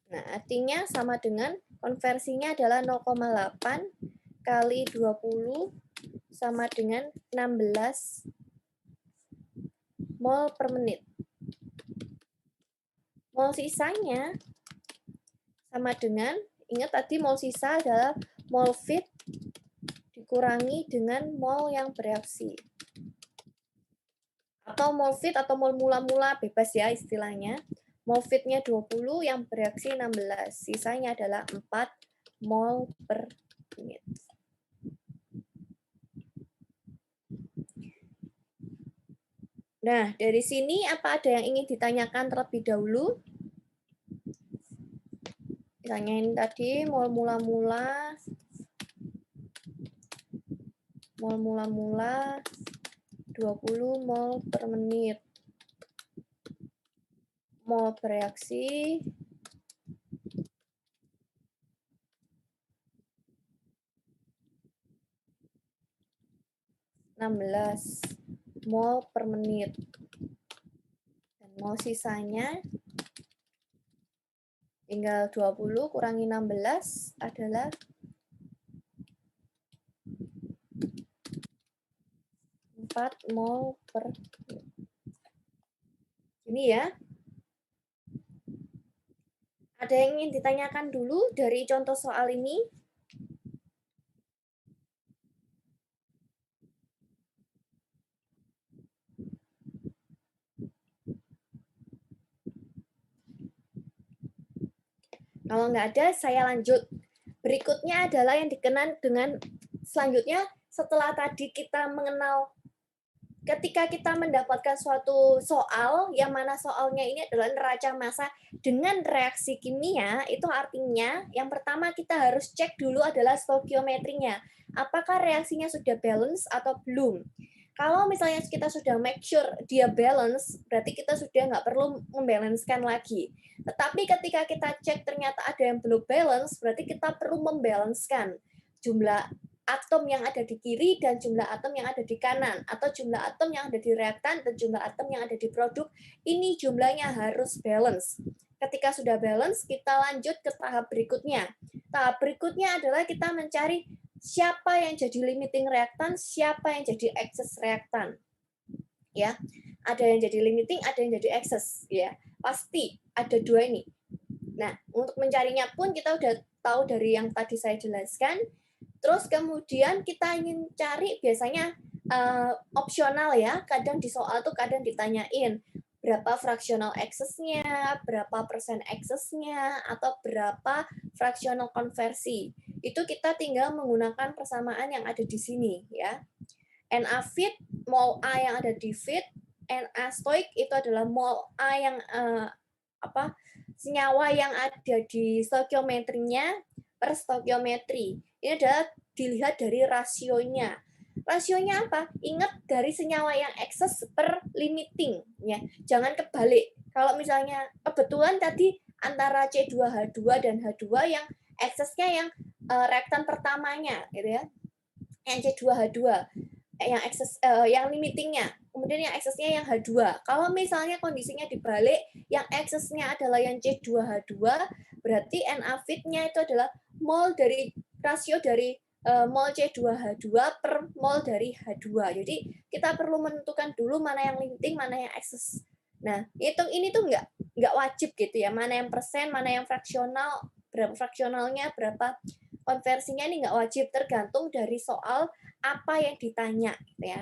Nah, artinya sama dengan konversinya adalah 0,8 kali 20 sama dengan 16 mol per menit. Mol sisanya sama dengan, ingat tadi mol sisa adalah mol feed dikurangi dengan mol yang bereaksi. Atau mol feed atau mol mula-mula, bebas ya istilahnya. Mol feed-nya 20, yang bereaksi 16. Sisanya adalah 4 mol per menit. Nah, dari sini apa ada yang ingin ditanyakan terlebih dahulu? Tanyain tadi mol mula-mula 20 mol per menit. Mol bereaksi 16 mol per menit. Dan mol sisanya tinggal 20 kurangi 16 adalah 4 mol per menit. Ini ya. Ada yang ingin ditanyakan dulu dari contoh soal ini? Kalau nggak ada, saya lanjut. Berikutnya adalah yang dikenal dengan selanjutnya setelah tadi kita mengenal ketika kita mendapatkan suatu soal, yang mana soalnya ini adalah neraca massa dengan reaksi kimia, itu artinya yang pertama kita harus cek dulu adalah stoikiometrinya. Apakah reaksinya sudah balance atau belum? Kalau misalnya kita sudah make sure dia balance, berarti kita sudah nggak perlu membalancekan lagi. Tetapi ketika kita cek ternyata ada yang belum balance, berarti kita perlu membalancekan jumlah atom yang ada di kiri dan jumlah atom yang ada di kanan, atau jumlah atom yang ada di reaktan dan jumlah atom yang ada di produk, ini jumlahnya harus balance. Ketika sudah balance, kita lanjut ke tahap berikutnya. Tahap berikutnya adalah kita mencari siapa yang jadi limiting reaktan, siapa yang jadi excess reaktan. Ya, ada yang jadi limiting, ada yang jadi excess. Ya, pasti ada dua ini. Nah, untuk mencarinya pun kita udah tahu dari yang tadi saya jelaskan. Terus kemudian kita ingin cari biasanya opsional ya, kadang di soal tuh kadang ditanyain berapa fractional excess-nya, berapa persen excess-nya, atau berapa fractional konversi. Itu kita tinggal menggunakan persamaan yang ada di sini ya. Na fit, mol A yang ada di fit, Na stoik itu adalah mol A yang senyawa yang ada di stoikiometrinya per stoikiometri. Ini adalah dilihat dari rasionya. Rasionya apa? Ingat dari senyawa yang excess per limiting. Ya. Jangan kebalik. Kalau misalnya kebetulan tadi antara C2H2 dan H2 yang excess-nya yang reaktan pertamanya, gitu ya. Yang C2H2, yang excess, yang limitingnya. Kemudian yang excess-nya yang H2. Kalau misalnya kondisinya dibalik, yang excess-nya adalah yang C2H2, berarti Na fit-nya itu adalah mol dari rasio dari mol C2H2 per mol dari H2. Jadi kita perlu menentukan dulu mana yang limiting, mana yang excess. Nah, ini tuh nggak wajib gitu ya. Mana yang persen, mana yang fraksional, berapa fraksionalnya, berapa konversinya, ini nggak wajib, tergantung dari soal apa yang ditanya gitu ya.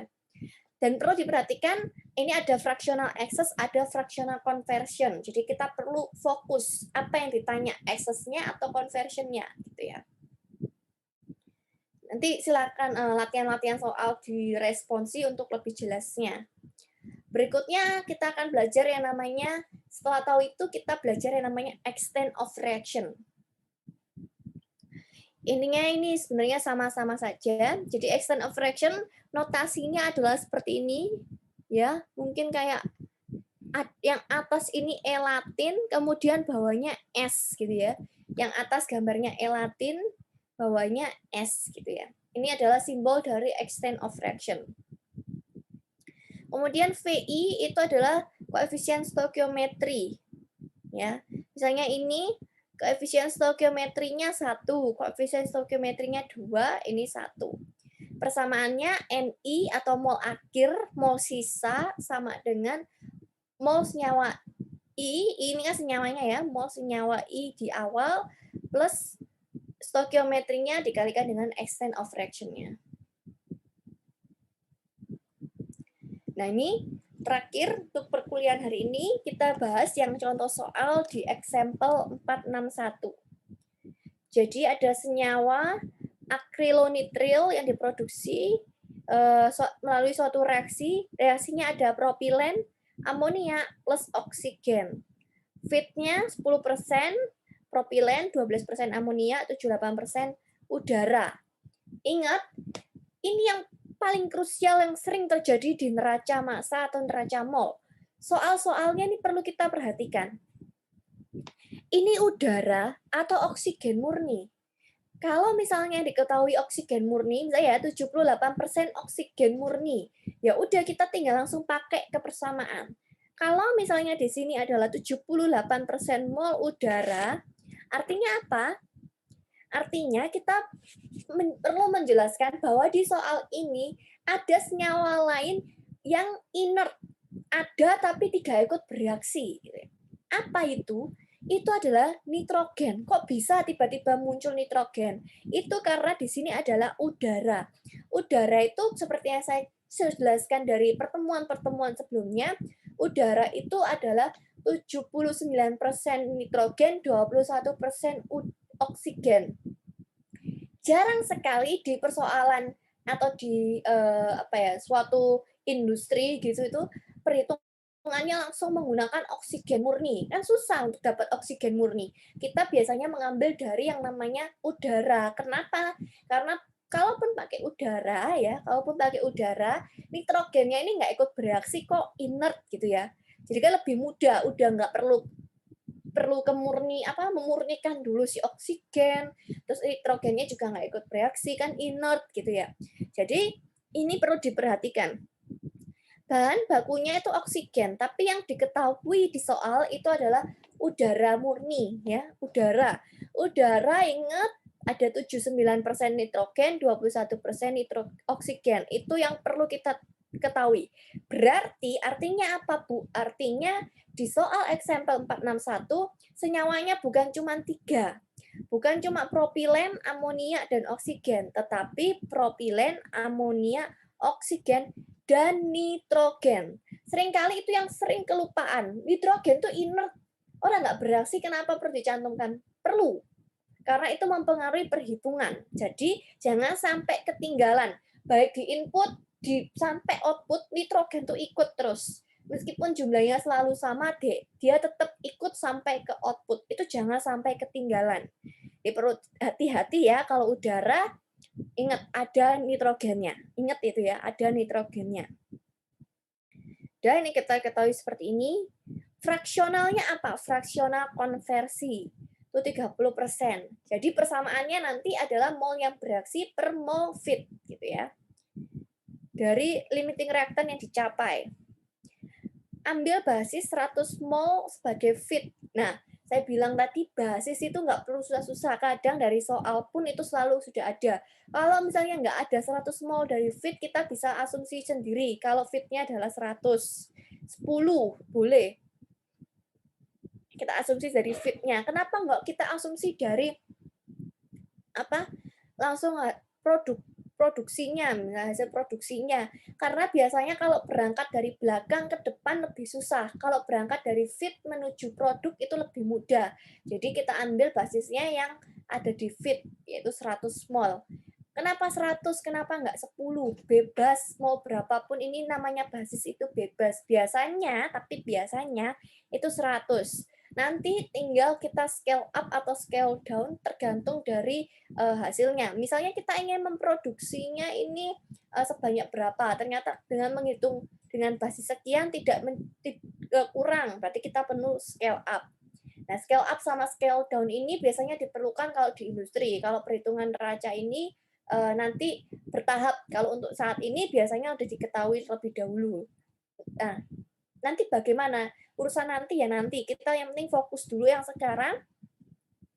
Dan perlu diperhatikan, ini ada fractional excess, ada fractional conversion. Jadi kita perlu fokus apa yang ditanya, excess-nya atau conversion-nya gitu ya. Nanti silakan latihan-latihan soal di responsi untuk lebih jelasnya. Berikutnya kita akan belajar yang namanya, setelah tahu itu kita belajar yang namanya extent of reaction. Intinya ini sebenarnya sama-sama saja. Jadi extent of reaction notasinya adalah seperti ini, ya. Mungkin kayak yang atas ini E Latin, kemudian bawahnya S gitu ya. Yang atas gambarnya E Latin, bawahnya S gitu ya. Ini adalah simbol dari extent of reaction. Kemudian VI itu adalah koefisien stoikiometri. Ya. Misalnya ini koefisien stoikiometrinya 1, koefisien stoikiometrinya 2, ini 1. Persamaannya Ni atau mol akhir, mol sisa sama dengan mol senyawa I, ini kan senyawanya ya, mol senyawa I di awal plus stoikiometrinya dikalikan dengan extent of reaction-nya. Nah, ini terakhir untuk perkuliahan hari ini kita bahas yang contoh soal di example 461. Jadi ada senyawa akrilonitril yang diproduksi melalui suatu reaksi. Reaksinya ada propilen, amonia plus oksigen. Fit-nya 10%, propilen 12%, amonia 78%, udara. Ingat, ini yang paling krusial yang sering terjadi di neraca massa atau neraca mol. Soal-soalnya ini perlu kita perhatikan. Ini udara atau oksigen murni. Kalau misalnya diketahui oksigen murni, misalnya 78% oksigen murni, ya udah kita tinggal langsung pakai kepersamaan. Kalau misalnya di sini adalah 78% mol udara, artinya apa? Artinya kita perlu menjelaskan bahwa di soal ini ada senyawa lain yang inert, ada tapi tidak ikut bereaksi. Apa itu? Itu adalah nitrogen. Kok bisa tiba-tiba muncul nitrogen? Itu karena di sini adalah udara. Udara itu seperti yang saya jelaskan dari pertemuan-pertemuan sebelumnya, udara itu adalah 79% nitrogen, 21% oksigen. Jarang sekali di persoalan atau di suatu industri gitu itu perhitungannya langsung menggunakan oksigen murni. Kan susah untuk dapat oksigen murni. Kita biasanya mengambil dari yang namanya udara. Kenapa? Karena kalaupun pakai udara ya, nitrogennya ini nggak ikut bereaksi kok, inert gitu ya. Jadi kan lebih mudah, udah nggak perlu memurnikan dulu si oksigen, terus nitrogennya juga nggak ikut bereaksi kan inert gitu ya. Jadi ini perlu diperhatikan. Bahan bakunya itu oksigen, tapi yang diketahui di soal itu adalah udara murni ya, udara. Udara ingat ada 79% nitrogen, 21% oksigen. Itu yang perlu kita ketahui. Berarti artinya apa, Bu? Artinya di soal example 461 senyawanya bukan cuma 3. Bukan cuma propilen, amonia, dan oksigen, tetapi propilen, amonia, oksigen, dan nitrogen. Seringkali itu yang sering kelupaan. Nitrogen itu inert. Orang nggak bereaksi, kenapa perlu dicantumkan? Perlu. Karena itu mempengaruhi perhitungan. Jadi jangan sampai ketinggalan. Baik di input, sampai output, nitrogen tuh ikut terus. Meskipun jumlahnya selalu sama, dia tetap ikut sampai ke output. Itu jangan sampai ketinggalan. Jadi perlu hati-hati ya kalau udara, ingat ada nitrogennya. Ingat itu ya, ada nitrogennya. Dan ini kita ketahui seperti ini. Fraksionalnya apa? Fraksional konversi. Itu 30%. Jadi persamaannya nanti adalah mol yang bereaksi per mol feed gitu ya. Dari limiting reactant yang dicapai. Ambil basis 100 mol sebagai feed. Nah, saya bilang tadi basis itu nggak perlu susah-susah. Kadang dari soal pun itu selalu sudah ada. Kalau misalnya nggak ada 100 mol dari feed, kita bisa asumsi sendiri. Kalau feednya adalah 100. 10 boleh. Kita asumsi dari feednya. Kenapa nggak kita asumsi dari langsung produksinya, misalnya hasil produksinya. Karena biasanya kalau berangkat dari belakang ke depan lebih susah. Kalau berangkat dari feed menuju produk itu lebih mudah. Jadi kita ambil basisnya yang ada di feed, yaitu 100 mol. Kenapa 100? Kenapa nggak 10? Bebas, mau berapapun ini namanya basis itu bebas. Biasanya itu 100. Nanti tinggal kita scale up atau scale down tergantung dari hasilnya. Misalnya kita ingin memproduksinya ini sebanyak berapa, ternyata dengan menghitung dengan basis sekian tidak kurang, berarti kita perlu scale up. Nah, scale up sama scale down ini biasanya diperlukan kalau di industri. Kalau perhitungan neraca ini nanti bertahap. Kalau untuk saat ini biasanya sudah diketahui terlebih dahulu. Nah, nanti bagaimana? Urusan nanti ya nanti. Kita yang penting fokus dulu yang sekarang.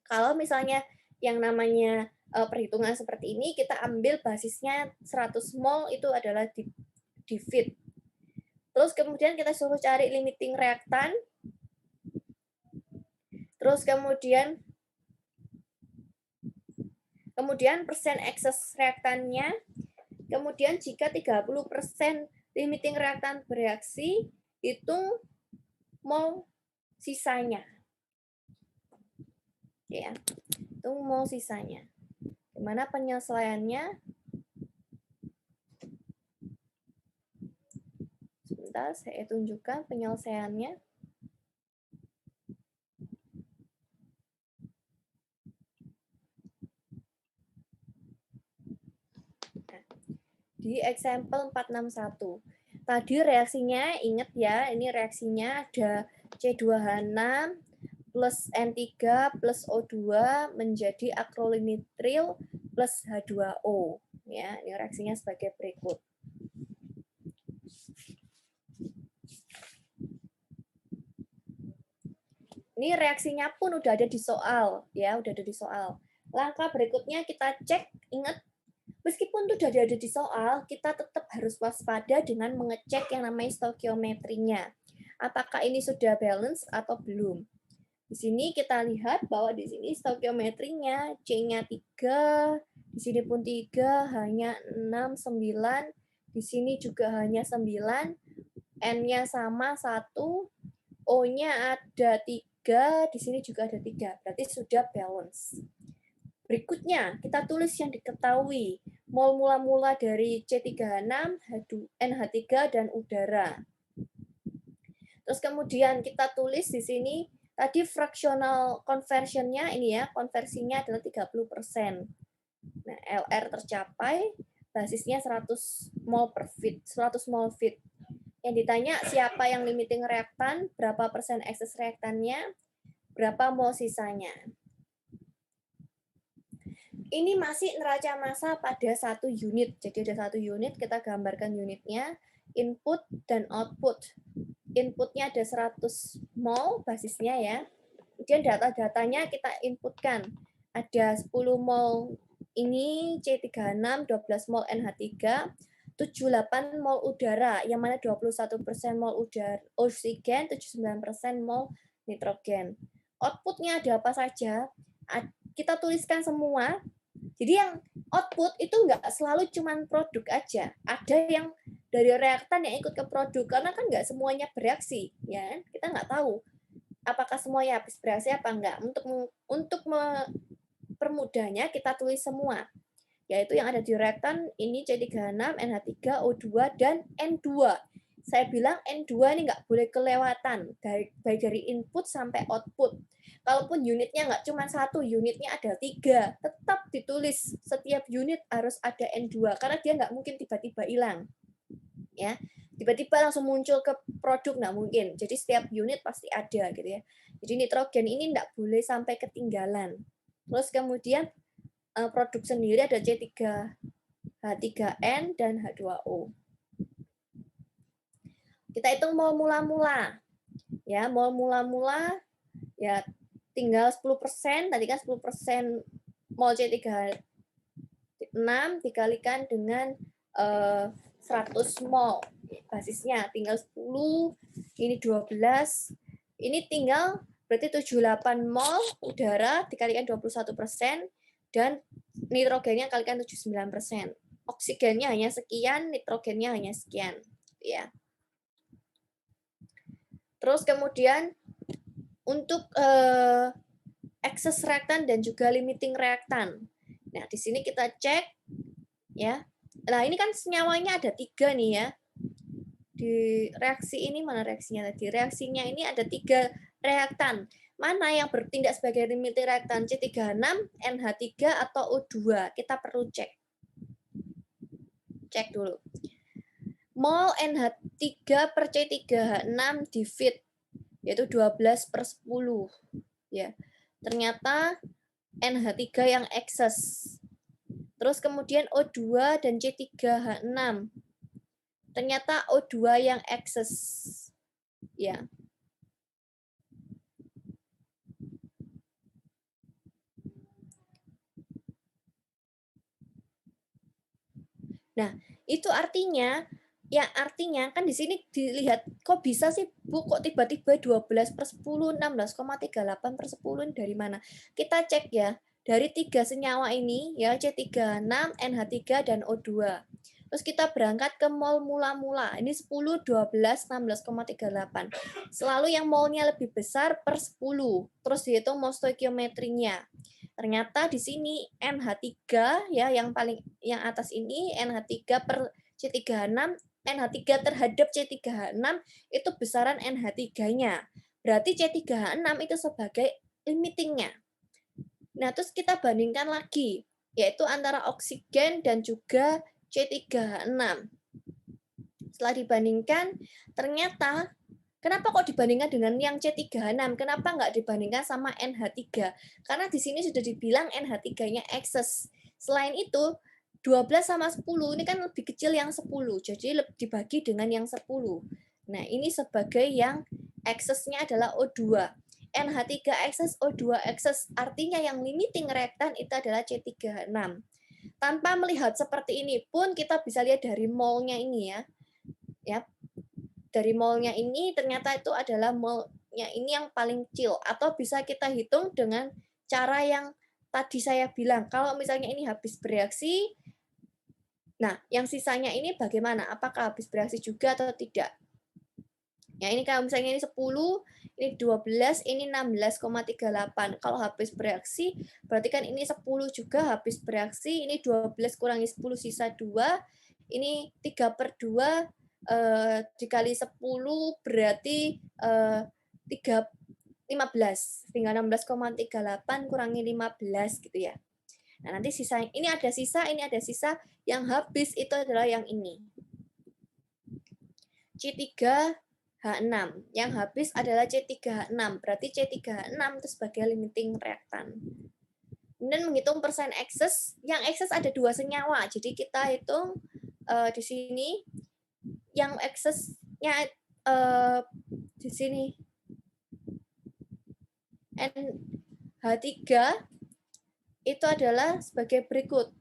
Kalau misalnya yang namanya perhitungan seperti ini, kita ambil basisnya 100 mol itu adalah di feed. Terus kemudian kita suruh cari limiting reactant. Terus kemudian persen excess reaktannya. Kemudian jika 30% limiting reactant bereaksi, hitung mol sisanya. Ya, hitung mol sisanya. Gimana penyelesaiannya? Sebentar, saya tunjukkan penyelesaiannya. Di example 461. Tadi reaksinya, ingat ya, ini reaksinya ada C2H6 plus N3 plus O2 menjadi akrolinitril plus H2O. Ya, ini reaksinya sebagai berikut. Ini reaksinya pun udah ada di soal, ya, udah ada di soal. Langkah berikutnya kita cek, ingat, meskipun itu sudah ada di soal, kita tetap harus waspada dengan mengecek yang namanya stoikiometrinya. Apakah ini sudah balance atau belum? Di sini kita lihat bahwa di sini stoikiometrinya C-nya 3, di sini pun 3, hanya 6, 9, di sini juga hanya 9, N-nya sama 1, O-nya ada 3, di sini juga ada 3, berarti sudah balance. Berikutnya, kita tulis yang diketahui. mol mula-mula dari C3H6, NH3 dan udara. Terus kemudian kita tulis di sini tadi fractional conversion-nya ini ya, konversinya adalah 30%. Nah, LR tercapai, basisnya 100 mol per fit, 100 mol fit. Yang ditanya siapa yang limiting reaktan, berapa persen ekses reaktannya, berapa mol sisanya. Ini masih neraca massa pada 1 unit. Jadi ada 1 unit, kita gambarkan unitnya, input dan output. Inputnya ada 100 mol basisnya ya. Kemudian data-datanya kita inputkan. Ada 10 mol ini C3H6, 12 mol NH3, 78 mol udara, yang mana 21% mol udara oksigen, 79% mol nitrogen. Outputnya ada apa saja? Kita tuliskan semua. Jadi yang output itu nggak selalu cuman produk aja. Ada yang dari reaktan yang ikut ke produk, karena kan nggak semuanya bereaksi, ya kan? Kita nggak tahu apakah semuanya habis bereaksi apa enggak. Untuk mempermudahnya kita tulis semua, yaitu yang ada di reaktan ini C3H6, NH3, O2, dan N2. Saya bilang N2 ini nggak boleh kelewatan, baik dari input sampai output. Kalaupun unitnya nggak cuma 1, unitnya ada 3, tetap ditulis setiap unit harus ada N2, karena dia nggak mungkin tiba-tiba hilang. Ya, tiba-tiba langsung muncul ke produk, nggak mungkin. Jadi setiap unit pasti ada gitu ya. Jadi nitrogen ini nggak boleh sampai ketinggalan. Terus kemudian produk sendiri ada C3H3N dan H2O. Kita hitung mol mula-mula. Ya, mol mula-mula ya tinggal 10%, tadi kan 10% mol C3H6 dikalikan dengan 100 mol. Basisnya tinggal 10, ini 12, ini tinggal berarti 78 mol udara dikalikan 21%, dan nitrogennya kalikan 79%. Oksigennya hanya sekian, nitrogennya hanya sekian. Ya. Terus kemudian untuk excess reaktan dan juga limiting reaktan. Nah, di sini kita cek ya. Nah, ini kan senyawanya ada 3 nih ya. Di reaksi ini mana reaksinya tadi? Reaksinya ini ada 3 reaktan. Mana yang bertindak sebagai limiting reaktan? C3H6, NH3 atau O2? Kita perlu cek. Cek dulu. Mol NH3 per C3H6 di fit, yaitu 12/10. Ya. Ternyata NH3 yang ekses. Terus kemudian O2 dan C3H6. Ternyata O2 yang ekses. Ya. Nah, itu artinya kan di sini dilihat kok bisa sih Bu, kok tiba-tiba 12/10, 16,38/10 dari mana? Kita cek ya, dari 3 senyawa ini ya, C3H6, NH3 dan O2. Terus kita berangkat ke mol mula-mula. Ini 10, 12, 16,38. Selalu yang molnya lebih besar per 10. Terus dihitung mol stoikiometrinya. Ternyata di sini NH3 ya, yang atas ini NH3 per C3H6, NH3 terhadap C3H6 itu besaran NH3-nya. Berarti C3H6 itu sebagai limitingnya. Nah, terus kita bandingkan lagi, yaitu antara oksigen dan juga C3H6. Setelah dibandingkan, ternyata kenapa kok dibandingkan dengan yang C3H6? Kenapa nggak dibandingkan sama NH3? Karena di sini sudah dibilang NH3-nya ekses. Selain itu, 12 sama 10 ini kan lebih kecil yang 10, jadi dibagi dengan yang 10. Nah, ini sebagai yang eksesnya adalah O2. NH3 ekses, O2 ekses, artinya yang limiting reaktan itu adalah C3H6. Tanpa melihat seperti ini pun kita bisa lihat dari molnya ini ya. Ya. Dari molnya ini ternyata itu adalah molnya ini yang paling kecil, atau bisa kita hitung dengan cara yang tadi saya bilang. Kalau misalnya ini habis bereaksi, nah yang sisanya ini bagaimana? Apakah habis bereaksi juga atau tidak? Ya, ini kalau misalnya ini 10, ini 12, ini 16,38. Kalau habis bereaksi, berarti kan ini 10 juga habis bereaksi, ini 12 kurangi 10 sisa 2, ini 3/2 dikali 10 berarti 15. Tinggal 16,38 kurangi 15 gitu ya. Nah, nanti sisa ini ada sisa, yang habis itu adalah yang ini. C3H6. Yang habis adalah C3H6. Berarti C3H6 itu sebagai limiting reaktan. Kemudian menghitung persen excess. Yang excess ada 2 senyawa. Jadi kita hitung di sini yang excessnya di sini NH3 itu adalah sebagai berikut.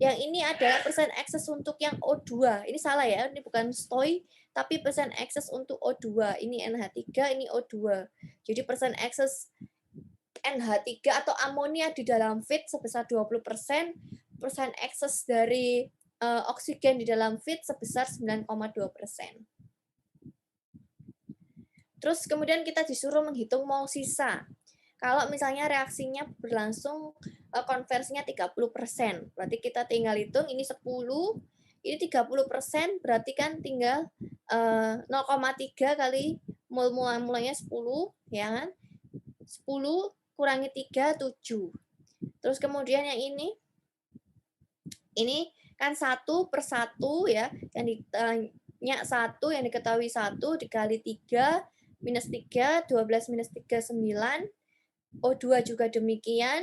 Yang ini adalah persen excess untuk yang O2. Ini salah ya, ini bukan stoi, tapi persen excess untuk O2. Ini NH3, ini O2. Jadi persen excess NH3 atau amonia di dalam feed sebesar 20%, persen excess dari oksigen di dalam feed sebesar 9,2%. Terus kemudian kita disuruh menghitung mol sisa. Kalau misalnya reaksinya berlangsung konversinya 30%, berarti kita tinggal hitung ini 10, ini 30%, berarti kan tinggal 0,3 kali mulanya 10, ya kan? 10 kurangi 3, 7. Terus kemudian yang ini kan 1/1 ya, yang ditanya 1, yang diketahui 1 dikali 3, minus 3, 12 minus 3, 9, O2 juga demikian,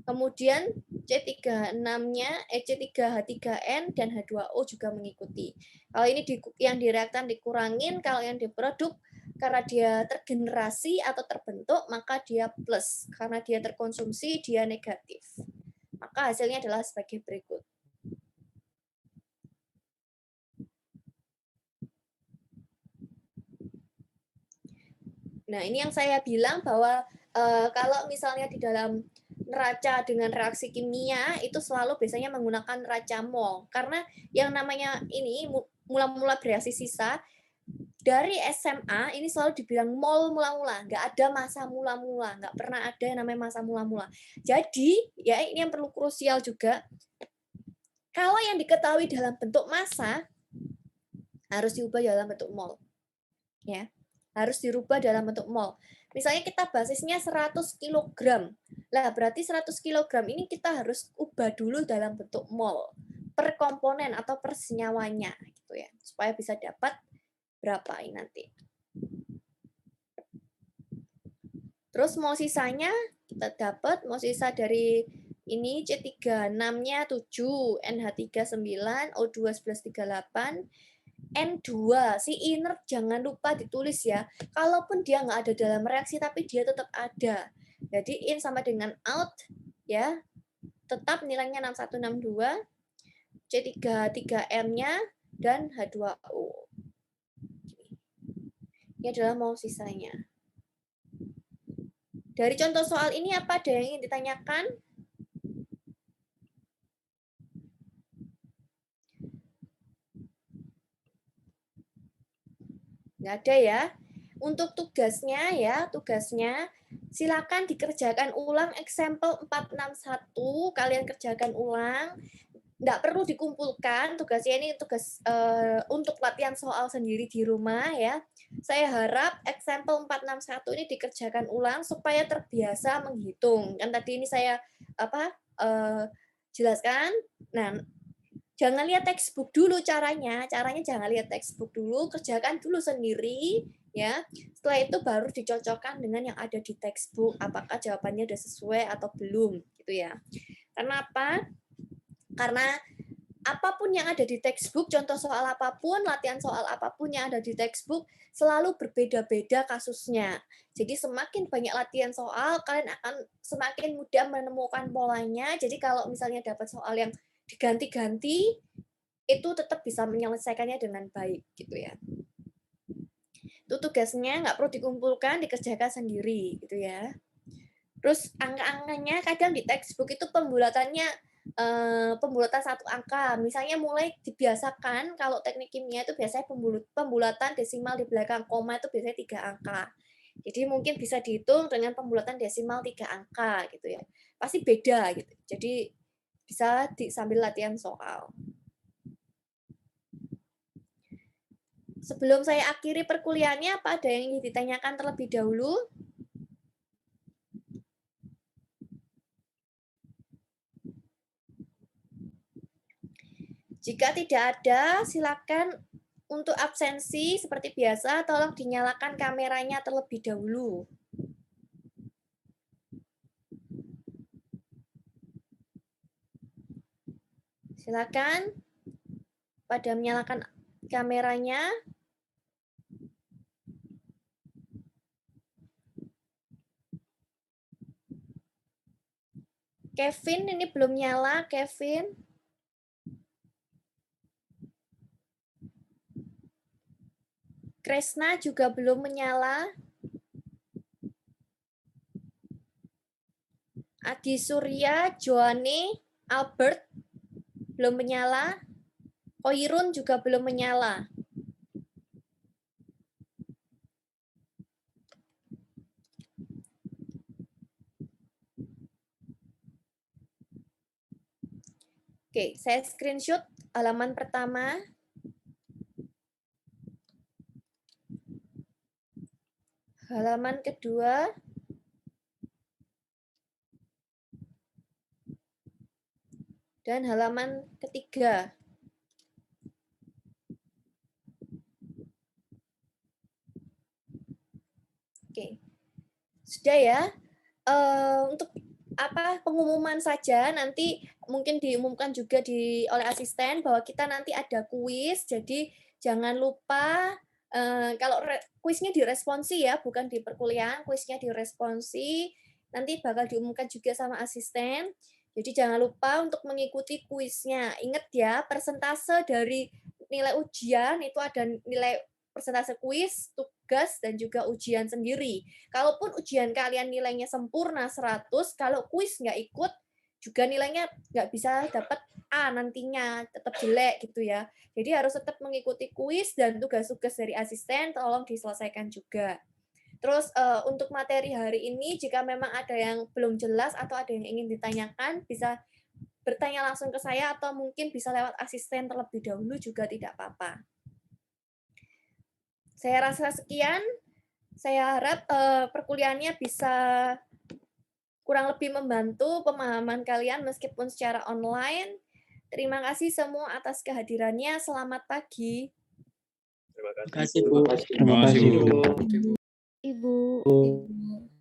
kemudian C3H6-nya, C3H3N dan H2O juga mengikuti. Kalau ini yang di reaktan dikurangin, kalau yang diproduk karena dia tergenerasi atau terbentuk, maka dia plus. Karena dia terkonsumsi, dia negatif. Maka hasilnya adalah sebagai berikut. Nah, ini yang saya bilang bahwa kalau misalnya di dalam neraca dengan reaksi kimia itu selalu biasanya menggunakan neraca mol, karena yang namanya ini mula-mula bereaksi sisa dari SMA ini selalu dibilang mol mula-mula, nggak ada masa mula-mula, nggak pernah ada yang namanya masa mula-mula. Jadi ya ini yang perlu krusial juga, kalau yang diketahui dalam bentuk massa harus diubah dalam bentuk mol, ya harus dirubah dalam bentuk mol. Misalnya kita basisnya 100 kg. Lah berarti 100 kg ini kita harus ubah dulu dalam bentuk mol per komponen atau per senyawanya gitu ya. Supaya bisa dapat berapa ini nanti. Terus mol sisanya kita dapat mol sisa dari ini C3H6-nya 7, NH3 9, O2 1138, N2, si inert jangan lupa ditulis ya. Kalaupun dia nggak ada dalam reaksi, tapi dia tetap ada. Jadi in sama dengan out, ya. Tetap nilainya 6162, C3H3M-nya, dan H2O. Ini adalah mol sisanya. Dari contoh soal ini apa ada yang ingin ditanyakan? Nggak ada ya. Untuk tugasnya silakan dikerjakan ulang example 461, kalian kerjakan ulang. Nggak perlu dikumpulkan, tugasnya ini tugas untuk latihan soal sendiri di rumah ya. Saya harap example 461 ini dikerjakan ulang supaya terbiasa menghitung. Kan tadi ini saya jelaskan. Nah, jangan lihat textbook dulu caranya jangan lihat textbook dulu, kerjakan dulu sendiri ya. Setelah itu baru dicocokkan dengan yang ada di textbook, apakah jawabannya udah sesuai atau belum gitu ya. Karena apa? Karena apapun yang ada di textbook, contoh soal apapun, latihan soal apapun yang ada di textbook selalu berbeda-beda kasusnya. Jadi semakin banyak latihan soal, kalian akan semakin mudah menemukan polanya. Jadi kalau misalnya dapat soal yang diganti-ganti, itu tetap bisa menyelesaikannya dengan baik gitu ya. Itu tugasnya nggak perlu dikumpulkan, dikerjakan sendiri gitu ya. Terus angka-angkanya kadang di textbook itu pembulatannya pembulatan satu angka. Misalnya mulai dibiasakan kalau teknik kimia itu biasanya pembulatan desimal di belakang koma itu biasanya 3 angka. Jadi mungkin bisa dihitung dengan pembulatan desimal 3 angka gitu ya. Pasti beda gitu. Jadi bisa sambil latihan soal. Sebelum saya akhiri perkuliahannya, apa ada yang ingin ditanyakan terlebih dahulu? Jika tidak ada, silakan untuk absensi seperti biasa, tolong dinyalakan kameranya terlebih dahulu. Silakan pada menyalakan kameranya. Kevin ini belum nyala, Kevin. Kresna juga belum menyala. Adi Surya, Joani, Albert belum menyala. Koirun juga belum menyala. Oke, saya screenshot halaman pertama. Halaman kedua. Dan halaman ketiga. Oke. Sudah ya. Untuk pengumuman saja, nanti mungkin diumumkan juga oleh asisten bahwa kita nanti ada kuis, jadi jangan lupa kalau kuisnya diresponsi ya, bukan di perkuliahan, kuisnya diresponsi, nanti bakal diumumkan juga sama asisten, jadi jangan lupa untuk mengikuti kuisnya. Ingat ya, persentase dari nilai ujian itu ada nilai persentase kuis, tugas, dan juga ujian sendiri. Kalaupun ujian kalian nilainya sempurna 100, kalau kuis nggak ikut, juga nilainya nggak bisa dapat A nantinya, tetap jelek gitu ya. Jadi harus tetap mengikuti kuis dan tugas-tugas dari asisten, tolong diselesaikan juga. Terus untuk materi hari ini, jika memang ada yang belum jelas atau ada yang ingin ditanyakan, bisa bertanya langsung ke saya atau mungkin bisa lewat asisten terlebih dahulu juga tidak apa-apa. Saya rasa sekian. Saya harap perkuliahannya bisa kurang lebih membantu pemahaman kalian meskipun secara online. Terima kasih semua atas kehadirannya. Selamat pagi. Terima kasih, Bu. Terima kasih, Bu. Ibu. Ibu.